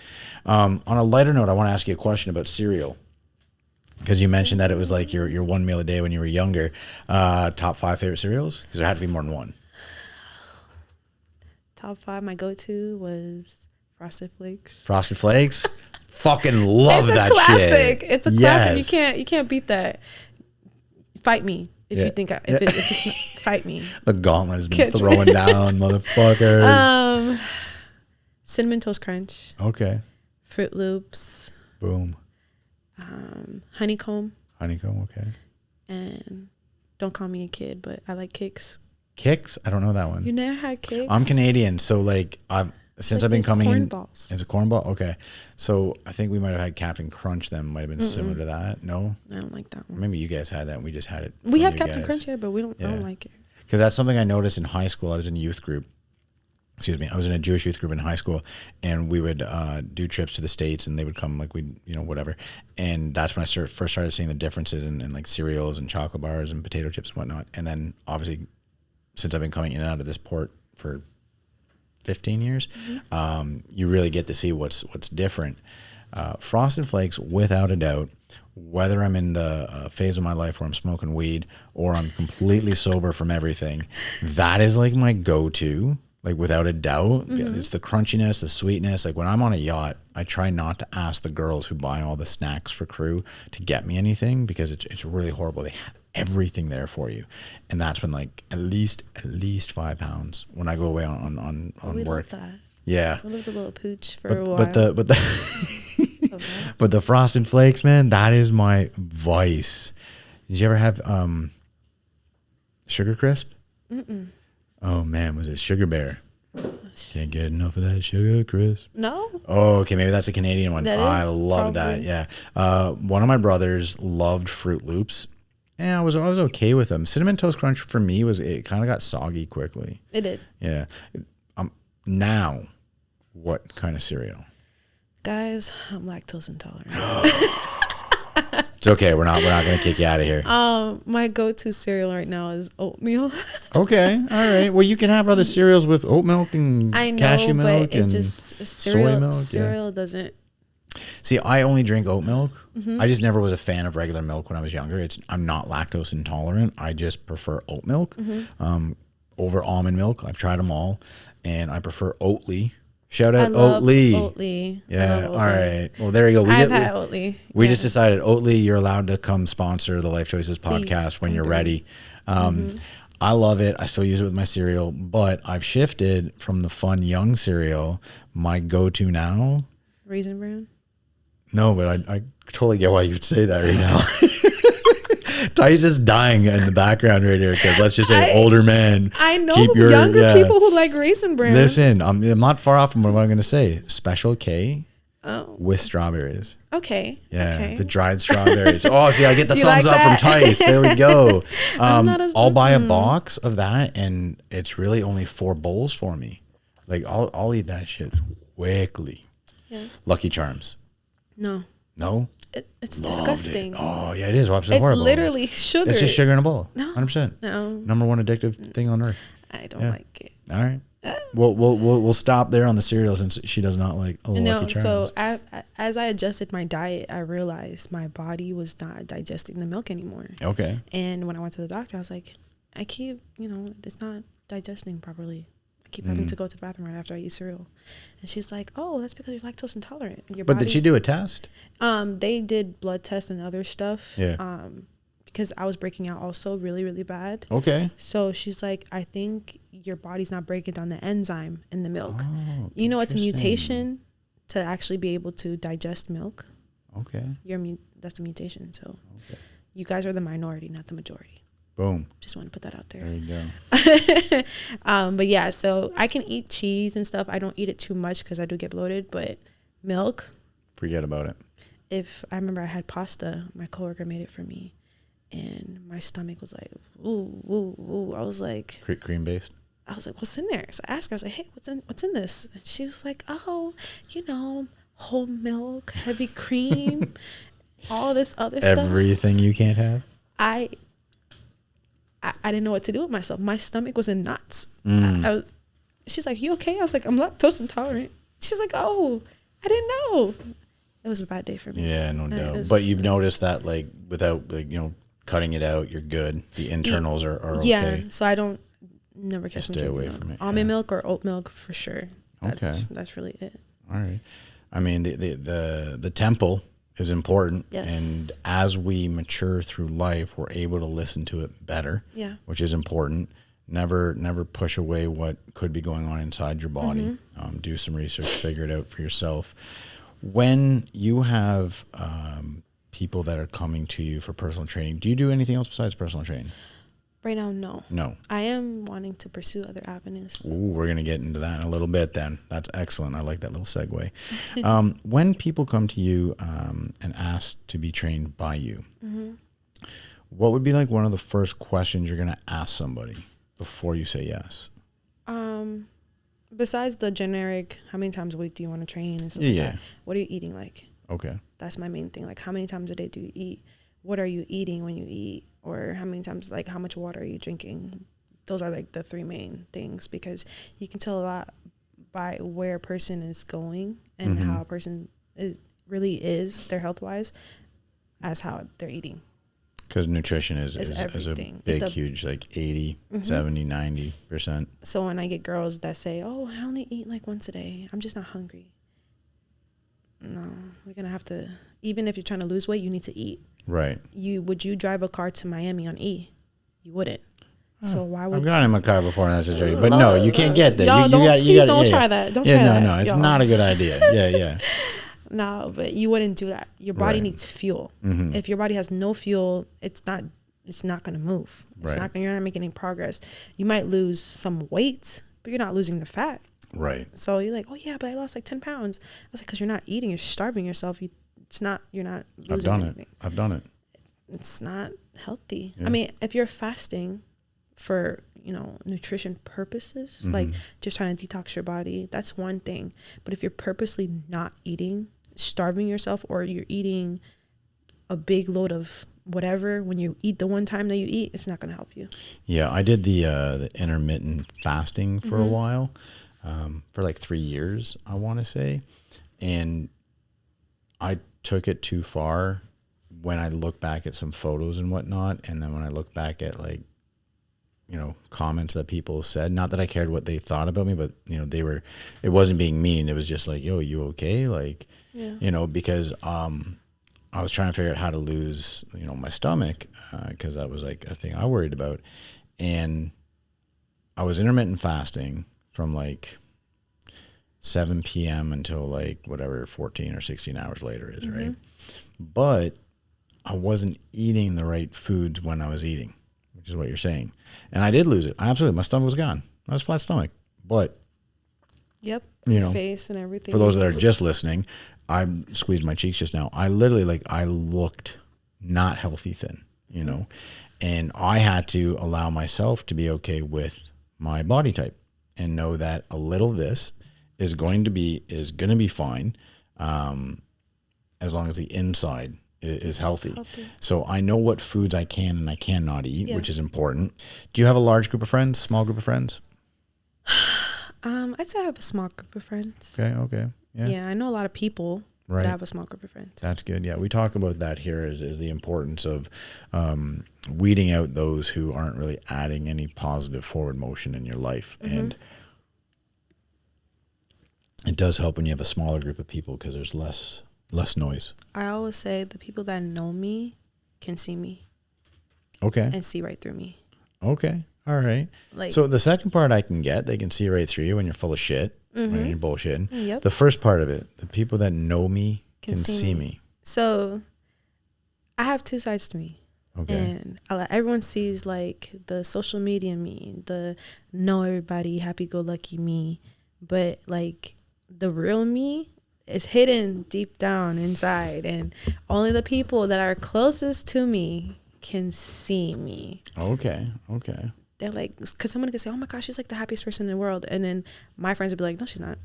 On a lighter note, I want to ask you a question about cereal, because you mentioned that it was like your one meal a day when you were younger. Top 5 favorite cereals? Because there had to be more than one. Top 5, my go-to was Frosted Flakes. Frosted Flakes? Fucking love that classic. shit. It's a classic. You can't beat that. Fight me. If you think if it's not, fight me. The gauntlet has been throwing down, motherfuckers. Cinnamon Toast Crunch. Okay. Fruit Loops. Boom. Honeycomb. Honeycomb. Okay. And don't call me a kid, but I like Kix. Kix? I don't know that one. You never had Kix? I'm Canadian, so like since like I've been the coming corn in, balls. it's a corn ball. Okay, so I think we might have had Captain Crunch. Then might have been similar to that. No, I don't like that one. maybe you guys had that. And we just had it. We from have you Captain guys. Crunch here, but we don't. I don't like it. Because that's something I noticed in high school. I was in a youth group. Excuse me. I was in a Jewish youth group in high school, and we would do trips to the States, and they would come, like, we'd, whatever. And that's when I first started seeing the differences in like cereals and chocolate bars and potato chips and whatnot. And then obviously, since I've been coming in and out of this port for 15 years, you really get to see what's different. Frosted Flakes, without a doubt, whether I'm in the phase of my life where I'm smoking weed or I'm completely sober from everything, that is like my go-to, like without a doubt. It's the crunchiness, the sweetness. Like when I'm on a yacht, I try not to ask the girls who buy all the snacks for crew to get me anything, because it's really horrible. They have everything there for you, and that's when like at least 5 pounds when I go away on We work. love that. Yeah. We love the little pooch for a while. But the Frosted Flakes, man, that is my vice. Did you ever have Sugar Crisp? Oh man, was it Sugar Bear? Can't get enough of that Sugar Crisp. No. Oh, okay, maybe that's a Canadian one. That I is, love probably. that. Yeah. One of my brothers loved Fruit Loops. And I was okay with them. Cinnamon Toast Crunch for me it kind of got soggy quickly. It did. Yeah. Now, what kind of cereal? Guys, I'm lactose intolerant. It's okay. We're not going to kick you out of here. My go-to cereal right now is oatmeal. Okay. All right. Well, you can have other cereals with oat milk and I know, cashew milk but it and just soy milk. cereal doesn't. See, I only drink oat milk. Mm-hmm. I just never was a fan of regular milk when I was younger. I'm not lactose intolerant. I just prefer oat milk over almond milk. I've tried them all, and I prefer Oatly. Shout out I love Oatly. Oatly. Yeah. All right. Well, there you go. I've had Oatly. We just decided, Oatly, you're allowed to come sponsor the Life Choices podcast when come you're through. ready. I love it. I still use it with my cereal, but I've shifted from the fun young cereal. My go-to now. Raisin Bran. No, but I totally get why you'd say that right now. Ty's just dying in the background right here because let's just say older men. I know keep younger people who like Raisin Bran. Listen, I'm not far off from what I'm going to say. Special K Oh, with strawberries. okay. Yeah, Okay. the dried strawberries. Oh, see, I get the You thumbs like up from that? Tice. There we go. I'll buy a Mm. box of that, and it's really only 4 bowls for me. Like I'll eat that shit quickly. Yeah. Lucky Charms. No. No. It's Loved disgusting. it. Oh yeah, it is. It's It's horrible. literally sugar. It's just sugar in a bowl. No. 100%. No, Number 1 addictive thing on earth. I don't Yeah. like it. All right. We'll stop there on the cereal since she does not like Lucky No, Charms. so as I adjusted my diet, I realized my body was not digesting the milk anymore. Okay. And when I went to the doctor, I was like, I keep, it's not digesting properly. I keep having to go to the bathroom right after I eat cereal. And she's like, oh, that's because you're lactose intolerant. But did she do a test? They did blood tests and other stuff. Yeah. Because I was breaking out also really, really bad. Okay. So she's like, I think your body's not breaking down the enzyme in the milk. Oh, It's a interesting. mutation to actually be able to digest milk. Okay. That's a mutation. So you guys are the minority, not the majority. Boom. Just want to put that out There there. you go. But yeah, so I can eat cheese and stuff. I don't eat it too much because I do get bloated. But milk, Forget about it. if I remember I had pasta, my coworker made it for me. And my stomach was like, ooh, ooh, ooh. I was like, Cream based. what's in there? So I asked her, I was like, hey, what's in this? And she was like, oh, whole milk, heavy cream, all this other stuff. Everything you can't have. I didn't know what to do with myself. My stomach was in knots. She's like, you okay? I was like, I'm lactose intolerant. She's like, oh, I didn't know. It was a bad day for me. Yeah, no doubt. was- But you've noticed that, like, without, like, cutting it out, you're good. The internals are okay. Yeah, so I don't never catch Stay them away drinking from milk. it, Almond yeah. milk or oat milk for sure. That's really it. All right. I mean, the temple is important. Yes. And as we mature through life, we're able to listen to it better. Yeah. Which is important. Never push away what could be going on inside your body. Do some research, figure it out for yourself. When you have people that are coming to you for personal training, do you do anything else besides personal training? Right now, no. No. I am wanting to pursue other avenues. Ooh, we're going to get into that in a little bit then. That's excellent. I like that little segue. When people come to you and ask to be trained by you, what would be like one of the first questions you're going to ask somebody before you say yes? Besides the generic, how many times a week do you want to train and stuff like that, what are you eating like? Okay. That's my main thing. Like, how many times a day do you eat? What are you eating when you eat? Or how many times, like, how much water are you drinking? Those are like the three main things, because you can tell a lot by where a person is going and how a person really is, their health wise, as how they're eating. Because nutrition is a everything. big, huge, like 80, 70, 90%. So when I get girls that say, oh, I only eat like once a day, I'm just not hungry. No, we're going to have to, even if you're trying to lose weight, you need to eat. Right. Would you drive a car to Miami on E? You wouldn't. So why would I've gone in my car before in that situation, but no, you can't get there. Y'all, don't try that. Don't try that. No, it's y'all. not a good idea. Yeah. No, but you wouldn't do that. Your body needs fuel. If your body has no fuel, it's not going to move. You're not making any progress. You might lose some weight, but you're not losing the fat. Right. So you're like, oh yeah, but I lost like 10 pounds. I was like, because you're not eating, you're starving yourself. You're not losing anything. I've done it. It's not healthy. Yeah. I mean, if you're fasting for, nutrition purposes, like just trying to detox your body, that's one thing. But if you're purposely not eating, starving yourself, or you're eating a big load of whatever, when you eat the one time that you eat, it's not going to help you. Yeah, I did the intermittent fasting for a while, for like 3 years, I want to say. And I took it too far when I look back at some photos and whatnot. And then when I look back at like, comments that people said, not that I cared what they thought about me, but it wasn't being mean. It was just like, yo, you okay? Like, because, I was trying to figure out how to lose, my stomach, because that was like a thing I worried about. And I was intermittent fasting from like 7 p.m. until like whatever 14 or 16 hours later is, right? But I wasn't eating the right foods when I was eating, which is what you're saying. And I did lose it. Absolutely. My stomach was gone. I was flat stomach. But, Yep. Face and everything. For those that are just listening, I squeezed my cheeks just now. I literally, I looked not healthy thin, and I had to allow myself to be okay with my body type and know that a little of this is going to be fine, as long as the inside is healthy. So I know what foods I can and I cannot eat, which is important. Do you have a large group of friends, small group of friends? I'd say I have a small group of friends. Okay. Yeah, I know a lot of people, but I have a small group of friends. That's good. Yeah, we talk about that here is the importance of weeding out those who aren't really adding any positive forward motion in your life. And it does help when you have a smaller group of people because there's less noise. I always say the people that know me can see me. Okay. And see right through me. Okay. All right. So the second part I can get, they can see right through you when you're full of shit, when you're bullshitting. Yep. The first part of it, the people that know me can see me. So I have two sides to me. Okay. And everyone sees like the social media me, the know everybody, happy-go-lucky me. But like the real me is hidden deep down inside. And only the people that are closest to me can see me. Okay. They're like, because someone could say, oh my gosh, she's like the happiest person in the world. And then my friends would be like, no, she's not.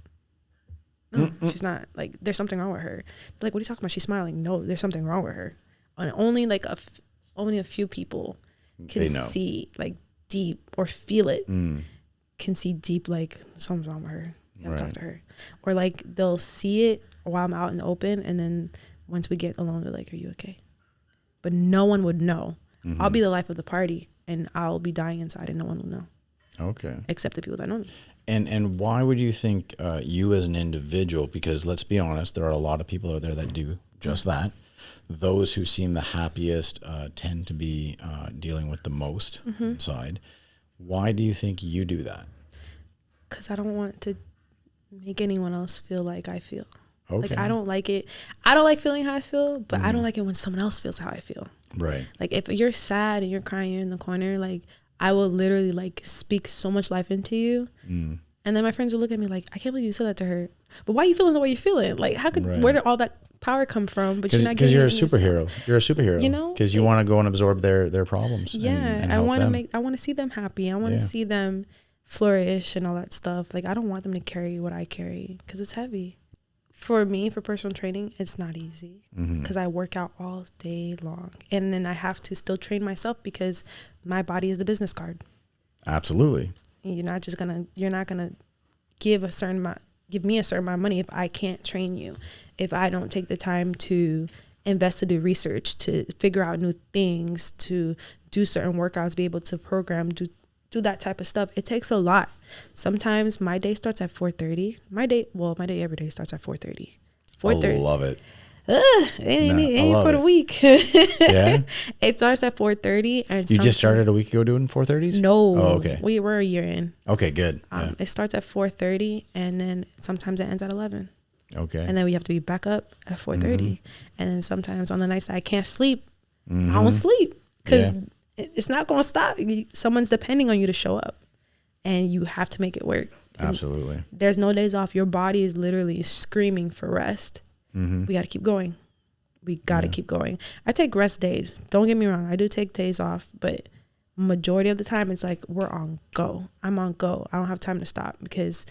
No, she's not. Like, there's something wrong with her. They're like, what are you talking about? She's smiling. No, there's something wrong with her. And only like only a few people can see like deep or feel it. Can see deep, like something's wrong with her. You have to talk to her. Or like they'll see it while I'm out in the open. And then once we get alone, they're like, are you okay? But no one would know. I'll be the life of the party. And I'll be dying inside and no one will know. Okay. Except the people that know me. And why would you think you as an individual, because let's be honest, there are a lot of people out there that do just that. Those who seem the happiest tend to be dealing with the most inside. Why do you think you do that? Because I don't want to make anyone else feel like I feel. Okay. Like, I don't like it. I don't like feeling how I feel, but I don't like it when someone else feels how I feel. Right. Like, if you're sad and you're crying, you're in the corner, like, I will literally like speak so much life into you. And then my friends will look at me like, I can't believe you said that to her. But why are you feeling the way you're feeling? Like, how could, where did all that power come from? But you're not because getting you're a it in yourself. superhero. You're a superhero. You know? Because you want to go and absorb their problems. Yeah. And I help want to them. I want to see them happy. I want to see them flourish and all that stuff. Like, I don't want them to carry what I carry because it's heavy. For me, for personal training, it's not easy because I work out all day long. And then I have to still train myself because my body is the business card. Absolutely. You're not gonna give me a certain amount of money if I can't train you, if I don't take the time to invest to do research, to figure out new things, to do certain workouts, be able to program, do that type of stuff. It takes a lot. Sometimes my day starts at 4:30. My day every day starts at 4:30. 4:30. I love it. Ain't for the week. Yeah. It starts at 4:30, and You just started a week ago doing 4:30s? No. Oh, okay. We were a year in. Okay, good. It starts at 4:30, and then sometimes it ends at 11. Okay. And then we have to be back up at 4:30, and then sometimes on the nights that I can't sleep, I don't sleep because it's not going to stop. Someone's depending on you to show up, and you have to make it work. Absolutely. There's no days off. Your body is literally screaming for rest. We got to keep going. We got to keep going. I take rest days. Don't get me wrong. I do take days off, but majority of the time it's like we're on go. I'm on go. I don't have time to stop because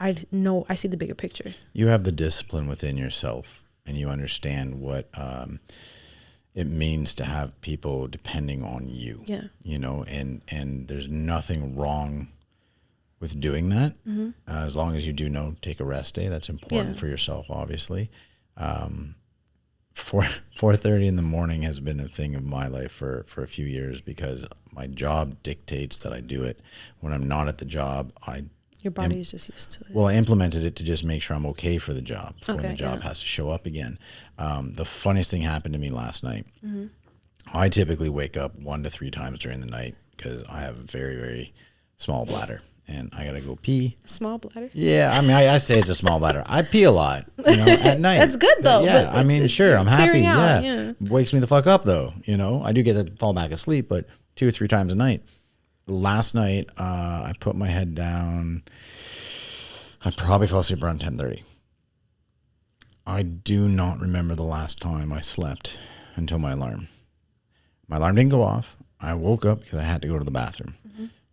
I know I see the bigger picture. You have the discipline within yourself, and you understand what it means to have people depending on you. Yeah. You know, and there's nothing wrong with doing that. As long as you do know, take a rest day. That's important for yourself, obviously. 4:30 in the morning has been a thing of my life for a few years because my job dictates that I do it. When I'm not at the job, your body is just used to it. Well, I implemented it to just make sure I'm okay for the job when the job has to show up again. The funniest thing happened to me last night. I typically wake up 1 to 3 times during the night because I have a very, very small bladder. And I gotta go pee. Small bladder? Yeah, I mean, I say it's a small bladder. I pee a lot, at night. That's good though. Yeah, I mean, sure, I'm happy. Yeah, wakes me the fuck up though. I do get to fall back asleep, but 2 or 3 times a night. Last night, I put my head down. I probably fell asleep around 10:30. I do not remember the last time I slept until my alarm. My alarm didn't go off. I woke up because I had to go to the bathroom.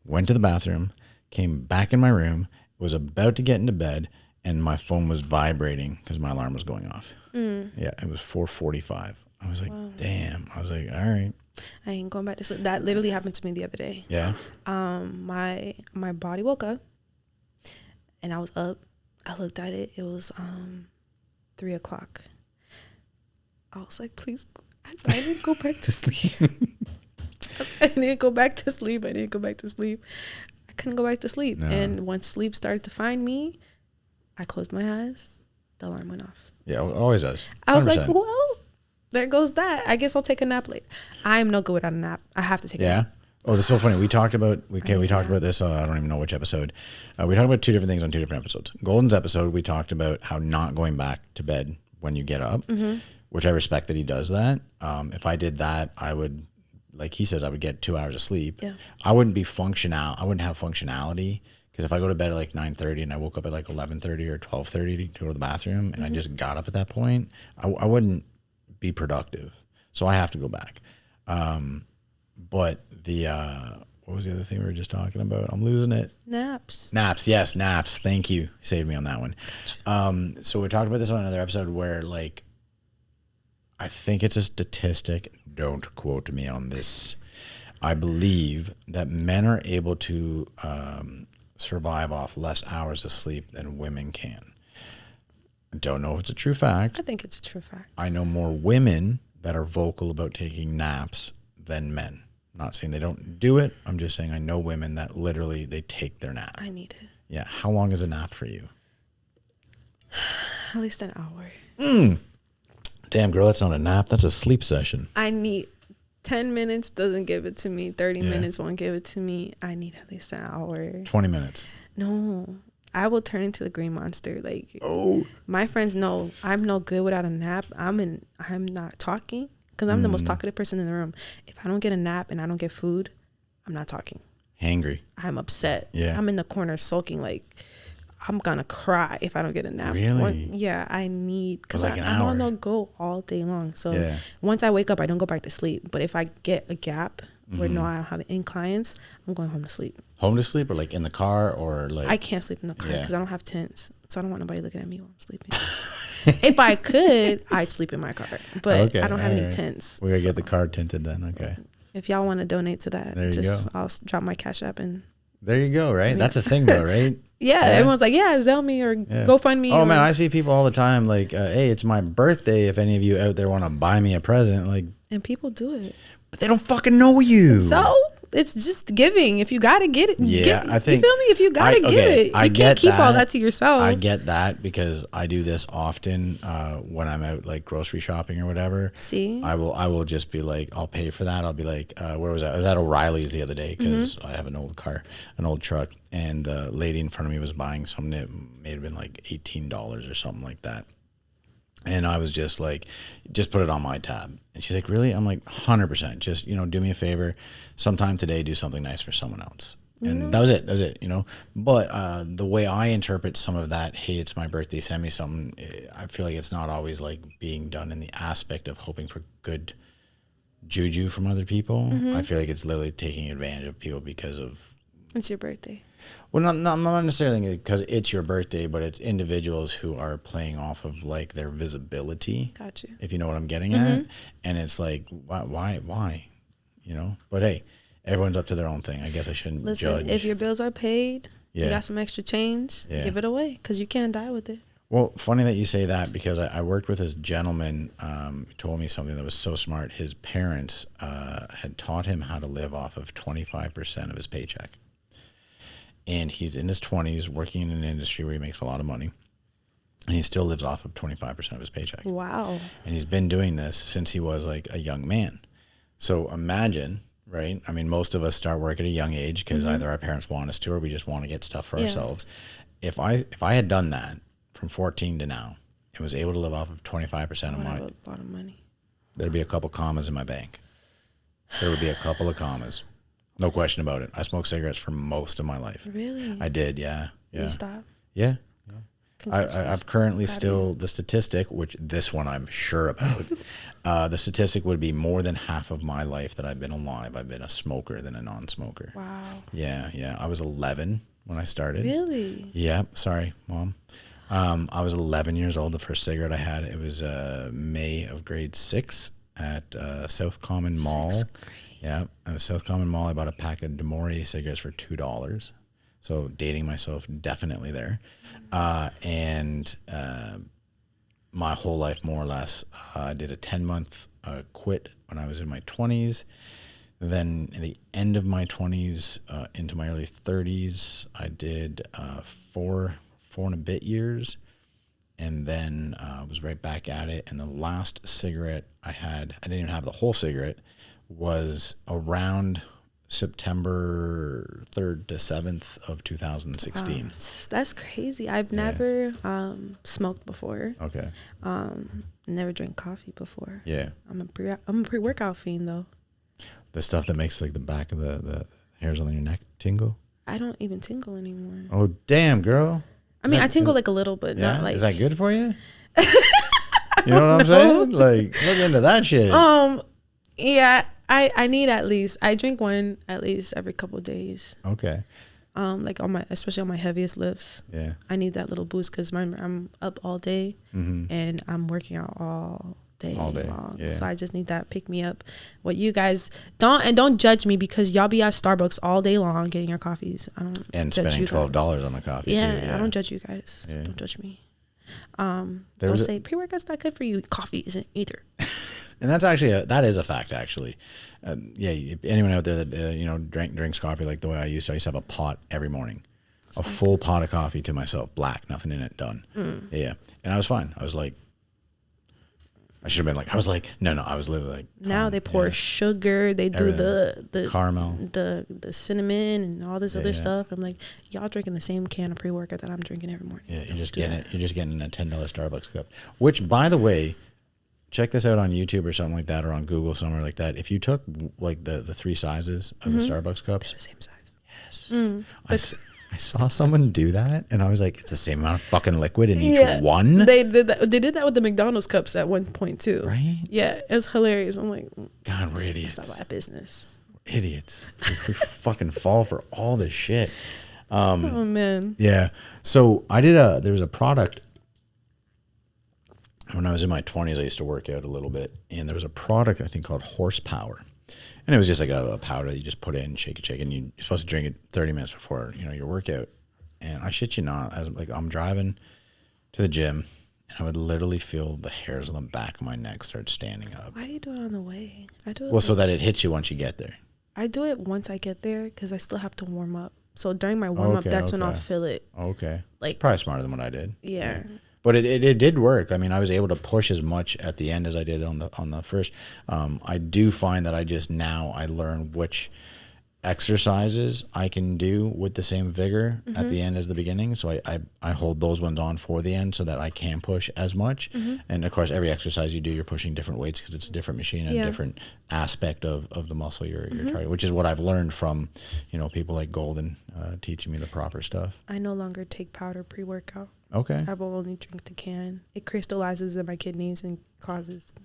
Went to the bathroom. Came back in my room, was about to get into bed, and my phone was vibrating because my alarm was going off. Yeah, it was 4:45. I was like, damn. I was like, all right. I ain't going back to sleep. That literally happened to me the other day. Yeah. My body woke up, and I was up. I looked at it. It was 3 o'clock. I was like, please, I didn't go back to sleep. I didn't go back to sleep. I couldn't go back to sleep. No. And once sleep started to find me, I closed my eyes. The alarm went off. Yeah, it always does. 100%. I was like, well, there goes that. I guess I'll take a nap later. I'm no good without a nap. I have to take a nap. Oh, that's so funny. We talked about this. I don't even know which episode. We talked about 2 different things on 2 different episodes. Golden's episode, we talked about how not going back to bed when you get up, which I respect that he does that. If I did that, I would, like he says, I would get 2 hours of sleep. Yeah. I wouldn't be functional. I wouldn't have functionality because if I go to bed at like 9:30 and I woke up at like 11:30 or 12:30 to go to the bathroom and I just got up at that point, I wouldn't be productive. So I have to go back. But what was the other thing we were just talking about? I'm losing it. Naps. Yes, naps. Thank you. Saved me on that one. So we talked about this on another episode where like, I think it's a statistic. Don't quote me on this. I believe that men are able to survive off less hours of sleep than women can. I don't know if it's a true fact. I think it's a true fact. I know more women that are vocal about taking naps than men. I'm not saying they don't do it. I'm just saying I know women that literally they take their nap. I need it. Yeah. How long is a nap for you? At least an hour. Damn, girl, that's not a nap. That's a sleep session. I need 10 minutes doesn't give it to me. 30 minutes won't give it to me. I need at least an hour. 20 minutes. No. I will turn into the green monster. Like, my friends know I'm no good without a nap. I'm not talking because I'm the most talkative person in the room. If I don't get a nap and I don't get food, I'm not talking. Hangry. I'm upset. Yeah. I'm in the corner sulking like I'm gonna cry if I don't get a nap. Really? I need, because like an I'm on hour. the go all day long. So Yeah. once I wake up, I don't go back to sleep. But if I get a gap where no, I don't have any clients, I'm going home to sleep. Home to sleep or like in the car or like? I can't sleep in the car Yeah. because I don't have tents. So I don't want nobody looking at me while I'm sleeping. If I could, I'd sleep in my car. But Okay, I don't have all any right. tents. We gotta so get the car tinted then. Okay. if y'all want to donate to that, There you just go. I'll drop my Cash App and There you go. Right. That's a thing though, right? yeah, everyone's like, yeah, Zelle me or GoFundMe. Oh or, man, I see people all the time like, hey, it's my birthday. If any of you out there want to buy me a present, like, and people do it. but they don't fucking know you. So it's just giving. If you gotta get it, Yeah, I think- you feel me. If you gotta give it, you I can't get keep all that. that to yourself. I get that because I do this often when I'm out like grocery shopping or whatever. See, I will just be like, I'll pay for that. I'll be like, where was I? I was at O'Reilly's the other day because I have an old car, an old truck, and the lady in front of me was buying something that may have been like $18 or something like that. And I was just like, just put it on my tab. And she's like, really? I'm like, 100%. Just, do me a favor. Sometime today, do something nice for someone else. And that was it. That was it, But the way I interpret some of that, hey, it's my birthday, send me something. I feel like it's not always like being done in the aspect of hoping for good juju from other people. I feel like it's literally taking advantage of people because of, it's your birthday. well, not necessarily because it's your birthday, but it's individuals who are playing off of like their visibility. Got you. If you know what I'm getting at. And it's like, why? But hey, everyone's up to their own thing. I guess I shouldn't Listen, judge. if your bills are paid, you Yeah. got some extra change, Yeah. give it away because you can't die with it. Well, funny that you say that because I worked with this gentleman who told me something that was so smart. His parents had taught him how to live off of 25% of his paycheck. And he's in his 20s working in an industry where he makes a lot of money. And he still lives off of 25% of his paycheck. Wow. And he's been doing this since he was like a young man. So imagine, right? I mean, most of us start work at a young age because either our parents want us to or we just want to get stuff for ourselves. If I had done that from 14 to now and was able to live off of 25% of I my, have a lot of money. there'd be a couple commas in my bank. There would be a couple of commas. No question about it. I smoked cigarettes for most of my life. Really? I did, yeah. You stop? Yeah. Congratulations. I've currently Proud of still, the statistic, which this one I'm sure about, the statistic would be more than half of my life that I've been alive, I've been a smoker than a non-smoker. Wow. Yeah. I was 11 when I started. Really? Yeah. Sorry, Mom. I was 11 years old. The first cigarette I had, it was May of grade 6 at South Common Mall. Yeah, at South Common Mall. I bought a pack of Demore cigarettes for $2. So dating myself definitely there. And my whole life, more or less, I did a 10-month quit when I was in my 20s. Then in the end of my 20s into my early 30s, I did 4 and a bit years. And then was right back at it. And the last cigarette I had, I didn't even have the whole cigarette, was around September 3rd to 7th of 2016. Wow. That's crazy. I've never smoked before. Okay. Never drank coffee before. Yeah. I'm a pre-workout fiend though. The stuff that makes like the back of the hairs on your neck tingle. I don't even tingle anymore. Oh, damn, girl. I mean, I tingle like a little, but Yeah. not like. Is that good for you? You know what I'm saying? Like, look into that shit. Yeah, I need at least, I drink one at least every couple of days. Okay. Like especially on my heaviest lifts. Yeah. I need that little boost because I'm up all day and I'm working out all day long. Yeah. So I just need that pick me up. What you guys don't judge me because y'all be at Starbucks all day long getting your coffees. I don't And judge spending you guys. $12 on the coffee Yeah, too. Yeah. I don't judge you guys. Yeah. Don't judge me. There Don't was say pre-workout's not good for you. Coffee isn't either. And that's actually that is a fact actually. If anyone out there that drinks coffee like the way I used to have a pot every morning, a full pot of coffee to myself, black, nothing in it, done. Yeah, and I was fine. I was like, I should have been like, I was like, no, I was literally like. Now they pour sugar. They do the caramel, the cinnamon, and all this other yeah. stuff. I'm like, y'all drinking the same can of pre-workout that I'm drinking every morning. Yeah, you're just getting it. You're just getting a $10 Starbucks cup. Which, by the way, check this out on YouTube or something like that, or on Google somewhere like that. If you took like the 3 sizes of the Starbucks cups, the same size. yes. I saw someone do that, and I was like, it's the same amount of fucking liquid in each one. They did that. They did that with the McDonald's cups at one point too. Right? Yeah, it was hilarious. I'm like, God, we're idiots. that's not my business. Idiots. We fucking fall for all this shit. Oh man. Yeah. So there was a product when I was in my 20s. I used to work out a little bit, and there was a product I think called Horsepower. And it was just like a powder you just put in, shake it, and you're supposed to drink it 30 minutes before, your workout. And I shit you not, I'm driving to the gym, and I would literally feel the hairs on the back of my neck start standing up. Why do you do it on the way? I do it. Well, so that it hits you once you get there. I do it once I get there because I still have to warm up. So during my warm up, that's when I'll feel it. Okay. Like, it's probably smarter than what I did. Yeah. But it did work. I mean, I was able to push as much at the end as I did on the first. I do find that I learn which exercises I can do with the same vigor at the end as the beginning. So I hold those ones on for the end so that I can push as much. And of course, every exercise you do, you're pushing different weights because it's a different machine and a different aspect of the muscle you're targeting, which is what I've learned from, people like Golden teaching me the proper stuff. I no longer take powder pre-workout. Okay. I will only drink the can. It crystallizes in my kidneys and causes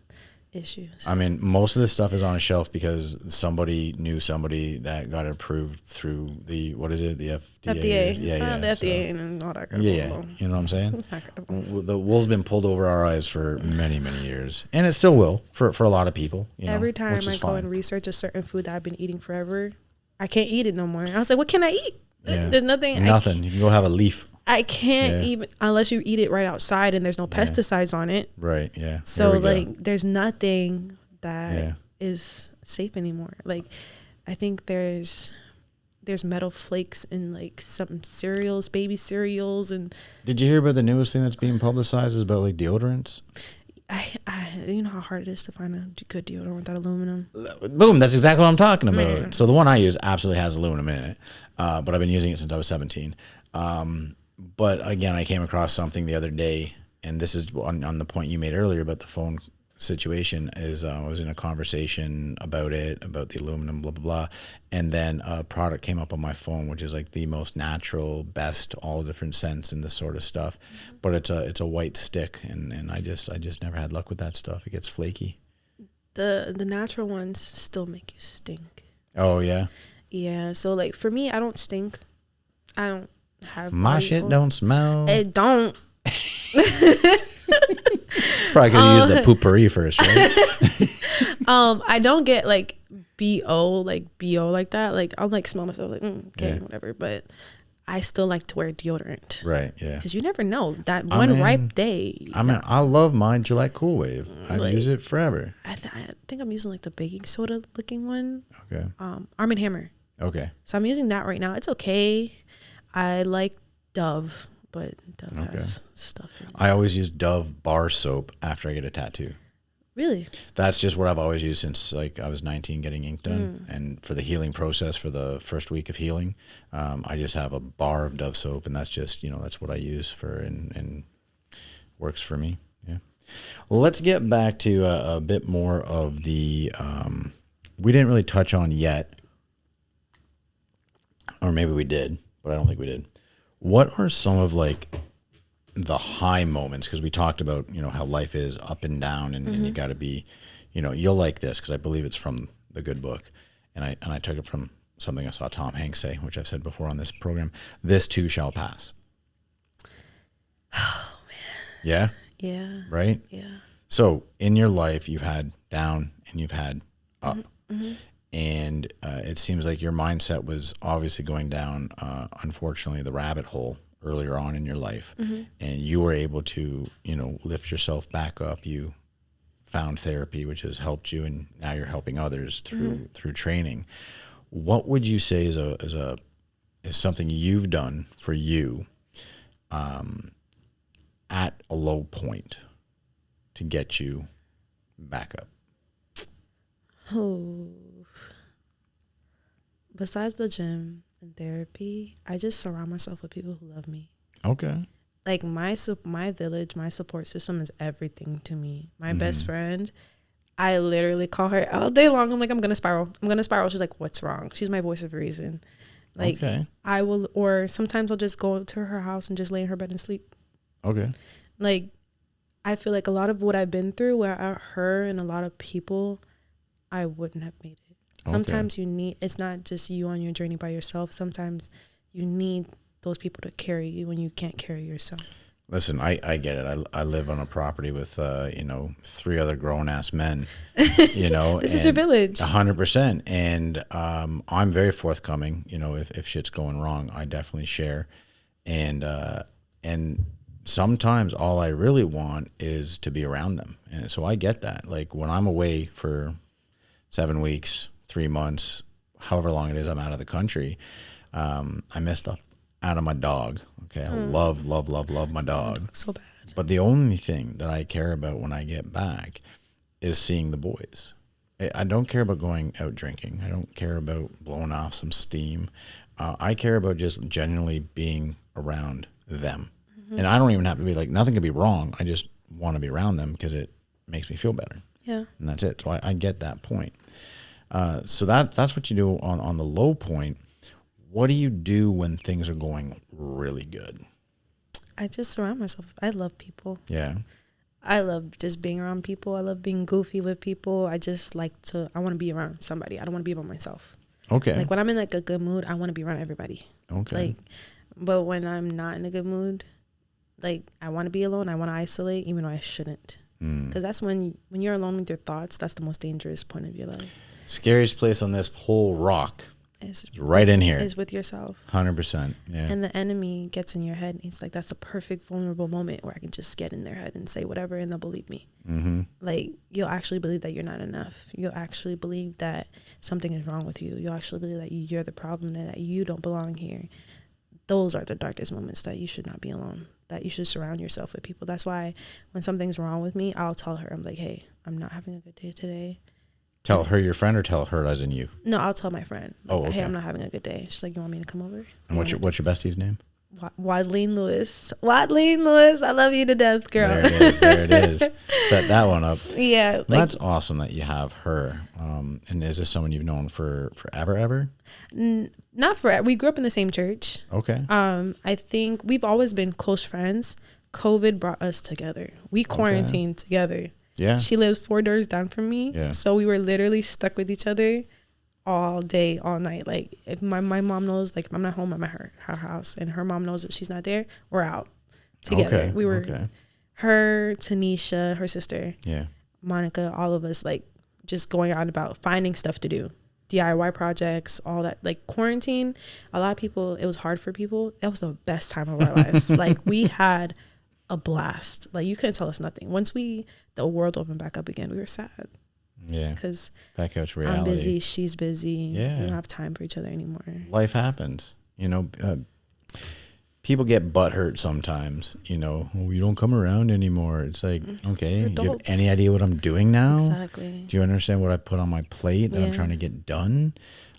issues. I mean, most of this stuff is on a shelf because somebody knew somebody that got it approved through the FDA? FDA. Yeah. The FDA and all that. Yeah. You know what I'm saying? It's not credible. The wool's been pulled over our eyes for many, many years. And it still will for a lot of people. Every time I go and research a certain food that I've been eating forever, I can't eat it no more. I was like, what can I eat? Yeah. There's nothing. Nothing. You can go have a leaf. I can't even, unless you eat it right outside and there's no pesticides on it. Right, yeah. So there's nothing that is safe anymore. Like, I think there's metal flakes in like some cereals, baby cereals. And did you hear about the newest thing that's being publicized is about like deodorants? You know how hard it is to find a good deodorant without aluminum. Boom, that's exactly what I'm talking about. Man. So the one I use absolutely has aluminum in it, but I've been using it since I was 17. But again, I came across something the other day, and this is on the point you made earlier about the phone situation. Is I was in a conversation about the aluminum, blah blah blah, and then a product came up on my phone, which is like the most natural, best, all different scents and this sort of stuff. But it's a white stick, and I just never had luck with that stuff. It gets flaky. The natural ones still make you stink. Oh yeah. Yeah. So like for me, I don't stink. I don't have my shit don't smell. It don't. Probably because you used the poopery first, right? I don't get like BO like that. Like I'll like smell myself like whatever. But I still like to wear deodorant. Right. Yeah. Because you never know that ripe day. I love my Gillette Cool Wave. I use it forever. I think I'm using like the baking soda looking one. Okay. Arm & Hammer. Okay. So I'm using that right now. It's okay. I like Dove, but Dove has stuff in it. I always use Dove bar soap after I get a tattoo. Really? That's just what I've always used since like I was 19 getting ink done. And for the healing process for the first week of healing, I just have a bar of Dove soap, and that's just, that's what I use for and works for me. Yeah. Well, let's get back to a bit more of the, we didn't really touch on yet, or maybe we did, but I don't think we did. What are some of like the high moments? Because we talked about, how life is up and down, and you got to be, you'll like this because I believe it's from the Good Book, and I took it from something I saw Tom Hanks say, which I've said before on this program. This too shall pass. Oh man. Yeah. Yeah. Right. Yeah. So in your life, you've had down and you've had up. And it seems like your mindset was obviously going down, unfortunately, the rabbit hole earlier on in your life. And you were able to, lift yourself back up. You found therapy, which has helped you, and now you're helping others through training. What would you say is something you've done for you at a low point to get you back up? Oh. Besides the gym and therapy, I just surround myself with people who love me. Okay. like my village, my support system is everything to me. My best friend, I literally call her all day long. I'm like, I'm gonna spiral. She's like, what's wrong? She's my voice of reason. Like, I will, or sometimes I'll just go to her house and just lay in her bed and sleep. Okay. Like, I feel like a lot of what I've been through, without her and a lot of people, I wouldn't have made it. Sometimes it's not just you on your journey by yourself. Sometimes you need those people to carry you when you can't carry yourself. Listen, I get it. I live on a property with, 3 other grown ass men, This is your village. 100%. And I'm very forthcoming, if shit's going wrong, I definitely share. And sometimes all I really want is to be around them. And so I get that. Like when I'm away for 7 weeks, 3 months, however long it is I'm out of the country, I miss the out of my dog. Okay. I love my dog. So bad. But the only thing that I care about when I get back is seeing the boys. I don't care about going out drinking. I don't care about blowing off some steam. I care about just genuinely being around them. And I don't even have to be like, nothing could be wrong. I just want to be around them because it makes me feel better. Yeah. And that's it. So I get that point. So that's what you do on the low point. What do you do when things are going really good? I just surround myself. I love people. Yeah. I love just being around people. I love being goofy with people. I want to be around somebody. I don't want to be by myself. Okay. Like when I'm in like a good mood, I want to be around everybody. Okay. But when I'm not in a good mood, like I want to be alone. I want to isolate, even though I shouldn't. Because that's when you're alone with your thoughts, that's the most dangerous point of your life. Scariest place on this whole rock is right in here. Is with yourself. 100%. Yeah. And the enemy gets in your head. And he's like, that's a perfect vulnerable moment where I can just get in their head and say whatever and they'll believe me. Mm-hmm. Like you'll actually believe that you're not enough. You'll actually believe that something is wrong with you. You'll actually believe that you're the problem, that you don't belong here. Those are the darkest moments that you should not be alone, that you should surround yourself with people. That's why when something's wrong with me, I'll tell her, I'm like, hey, I'm not having a good day today. Tell her your friend or tell her as in you? No, I'll tell my friend. Like, okay. Hey, I'm not having a good day. She's like, you want me to come over? And what's your bestie's name? Wadleen Lewis. Wadleen Lewis, I love you to death, girl. There it is. Set that one up. Yeah. Well, that's awesome that you have her. And is this someone you've known for forever, ever? Not forever. We grew up in the same church. Okay. I think we've always been close friends. COVID brought us together. We quarantined together. Yeah. She lives 4 doors down from me. Yeah. So we were literally stuck with each other all day, all night. Like if my mom knows, like if I'm not home, I'm at her house, and her mom knows that she's not there, we're out together. Okay. We were her, Tanisha, her sister, Monica, all of us like just going out about finding stuff to do. DIY projects, all that. Like quarantine, a lot of people, it was hard for people. That was the best time of our lives. Like we had a blast. Like you couldn't tell us nothing. Once the world opened back up again, we were sad. Yeah. Because back out to reality. I'm busy, she's busy. Yeah. We don't have time for each other anymore. Life happens. People get butthurt sometimes, you don't come around anymore. It's like, okay, do you have any idea what I'm doing now? Exactly. Do you understand what I put on my plate that I'm trying to get done?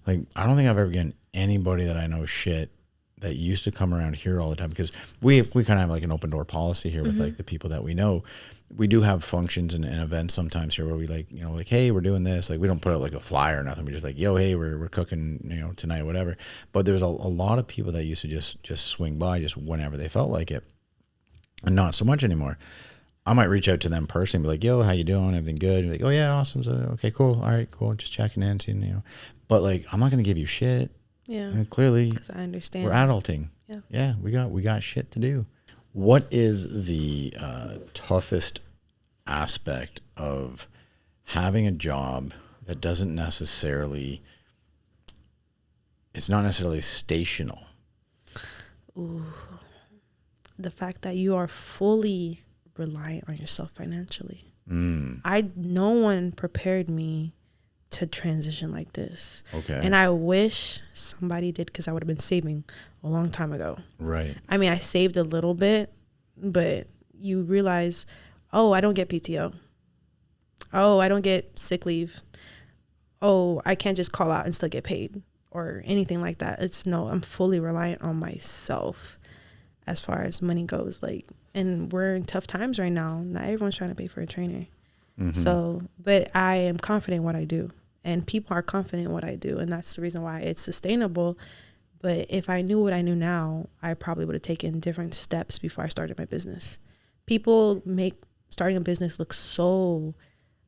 Like, I don't think I've ever given anybody that I know shit that used to come around here all the time, because we kind of have like an open door policy here with like the people that we know. We do have functions and events sometimes here where we like, like, hey, we're doing this. Like we don't put out like a flyer or nothing. We just like, yo, hey, we're cooking, tonight, whatever. But there's a lot of people that used to just swing by just whenever they felt like it, and not so much anymore. I might reach out to them personally, be like, yo, how you doing? Everything good? And like, oh yeah, awesome. So, okay, cool. All right, cool. Just checking in, seeing, But like, I'm not going to give you shit. Yeah. And clearly, because I understand. We're adulting. Yeah. Yeah, we got shit to do. What is the toughest aspect of having a job that doesn't necessarily, it's not necessarily stational? Ooh. The fact that you are fully reliant on yourself financially. No one prepared me to transition like this. Okay. And I wish somebody did, because I would have been saving a long time ago. Right. I mean, I saved a little bit, but you realize, oh, I don't get PTO. Oh, I don't get sick leave. Oh, I can't just call out and still get paid or anything like that. I'm fully reliant on myself. as far as money goes. Like, and we're in tough times right now. Not everyone's trying to pay for a trainer. So, but I am confident in what I do, and people are confident in what I do, and that's the reason why it's sustainable. But if I knew what I knew now, I probably would have taken different steps before I started my business. People make starting a business look so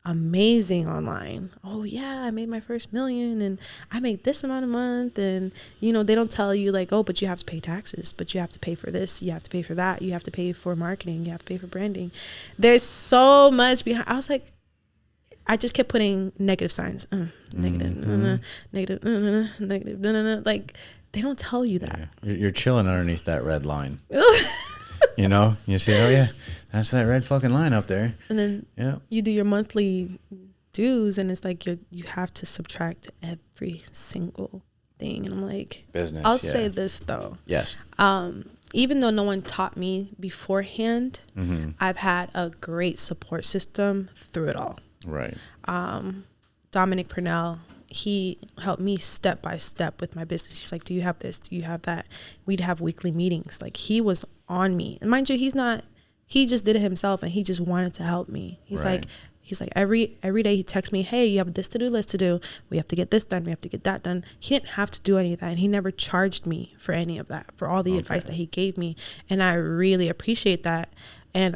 amazing online. Oh yeah, I made my first $1 million and I made this amount a month. And you know, they don't tell you like, oh, but you have to pay taxes, but you have to pay for this, you have to pay for that, you have to pay for marketing, you have to pay for branding. There's so much behind. I was like, I just kept putting negative signs, negative, negative, like they don't tell you that. Yeah. You're chilling underneath that red line. You know, you say, oh yeah, that's that red fucking line up there. And then you do your monthly dues, and it's like you have to subtract every single thing. And I'm like, business. I'll say this though. Yes. Even though no one taught me beforehand, I've had a great support system through it all. Right. Dominic Purnell, he helped me step by step with my business. He's like, do you have this? Do you have that? We'd have weekly meetings. Like, he was on me. And mind you, he just did it himself, and he just wanted to help me. He's like every day he texts me, hey, you have this to-do list to do. We have to get this done. We have to get that done. He didn't have to do any of that, and he never charged me for any of that, for all the advice that he gave me. And I really appreciate that. And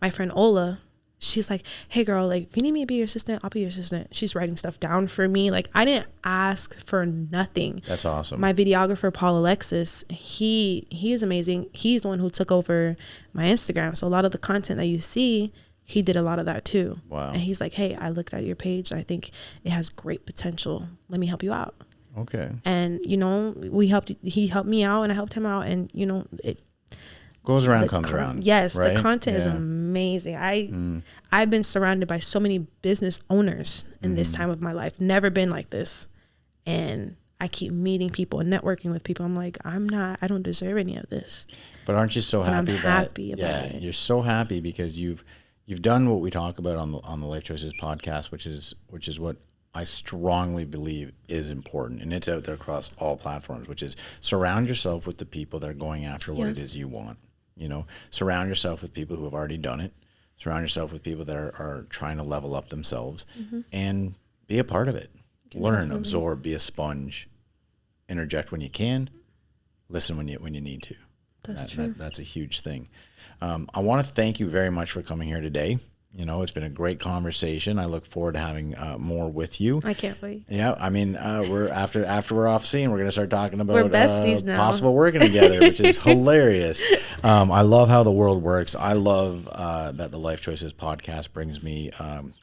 my friend Ola, she's like, hey girl, like if you need me to be your assistant, I'll be your assistant. She's writing stuff down for me. Like, I didn't ask for nothing. That's awesome. My videographer, Paul Alexis, he is amazing. He's the one who took over my Instagram. So a lot of the content that you see, he did a lot of that too. Wow. And he's like, hey, I looked at your page. I think it has great potential. Let me help you out. Okay. And, you know, he helped me out and I helped him out. And, you know, it goes around, comes around. Yes, right? The content is amazing. I've been surrounded by so many business owners in this time of my life. Never been like this. And I keep meeting people and networking with people. I'm like, I don't deserve any of this. But aren't you so happy I'm happy about it. You're so happy because you've done what we talk about on the Life Choices podcast, which is what I strongly believe is important, and it's out there across all platforms, which is surround yourself with the people that are going after what it is you want. You know, surround yourself with people who have already done it. Surround yourself with people that are trying to level up themselves, and be a part of it. Learn, absorb, be a sponge, interject when you can, listen when you need to. That's true. That's a huge thing. I want to thank you very much for coming here today. You know, it's been a great conversation. I look forward to having more with you. I can't wait. Yeah, I mean, we're after we're off scene, we're going to start talking about we're besties now. Possible working together, which is hilarious. I love how the world works. I love that the Life Choices podcast brings me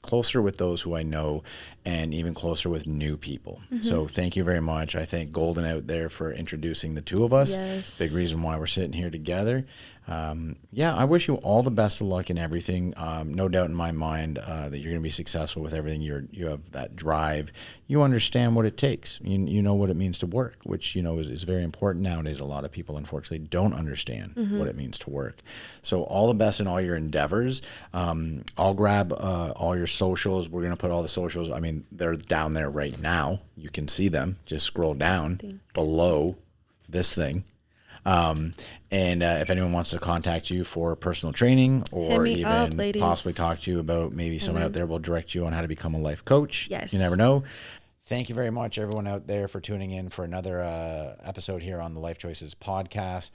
closer with those who I know, and even closer with new people. So thank you very much. I thank Golden out there for introducing the two of us. Yes. Big reason why we're sitting here together. I wish you all the best of luck in everything. No doubt in my mind that you're going to be successful with everything. You have that drive. You understand what it takes. You know what it means to work, which, you know, is very important nowadays. A lot of people, unfortunately, don't understand what it means to work. So all the best in all your endeavors. I'll grab all your socials. We're going to put all the socials. I mean, they're down there right now. You can see them. Just scroll down below this thing. And if anyone wants to contact you for personal training, or even possibly talk to you about maybe someone out there will direct you on how to become a life coach. Yes. You never know. Thank you very much, everyone out there, for tuning in for another episode here on the Life Choices podcast.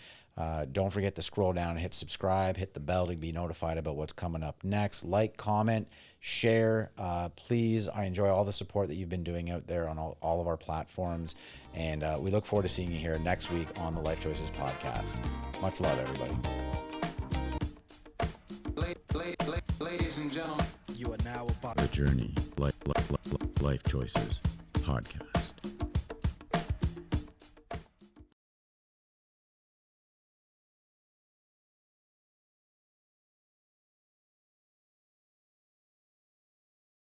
Don't forget to scroll down and hit subscribe, hit the bell to be notified about what's coming up next. Like, comment, share. Please, I enjoy all the support that you've been doing out there on all of our platforms. And we look forward to seeing you here next week on the Life Choices podcast. Much love, everybody. Ladies and gentlemen, you are now about The Journey, Life Choices podcast.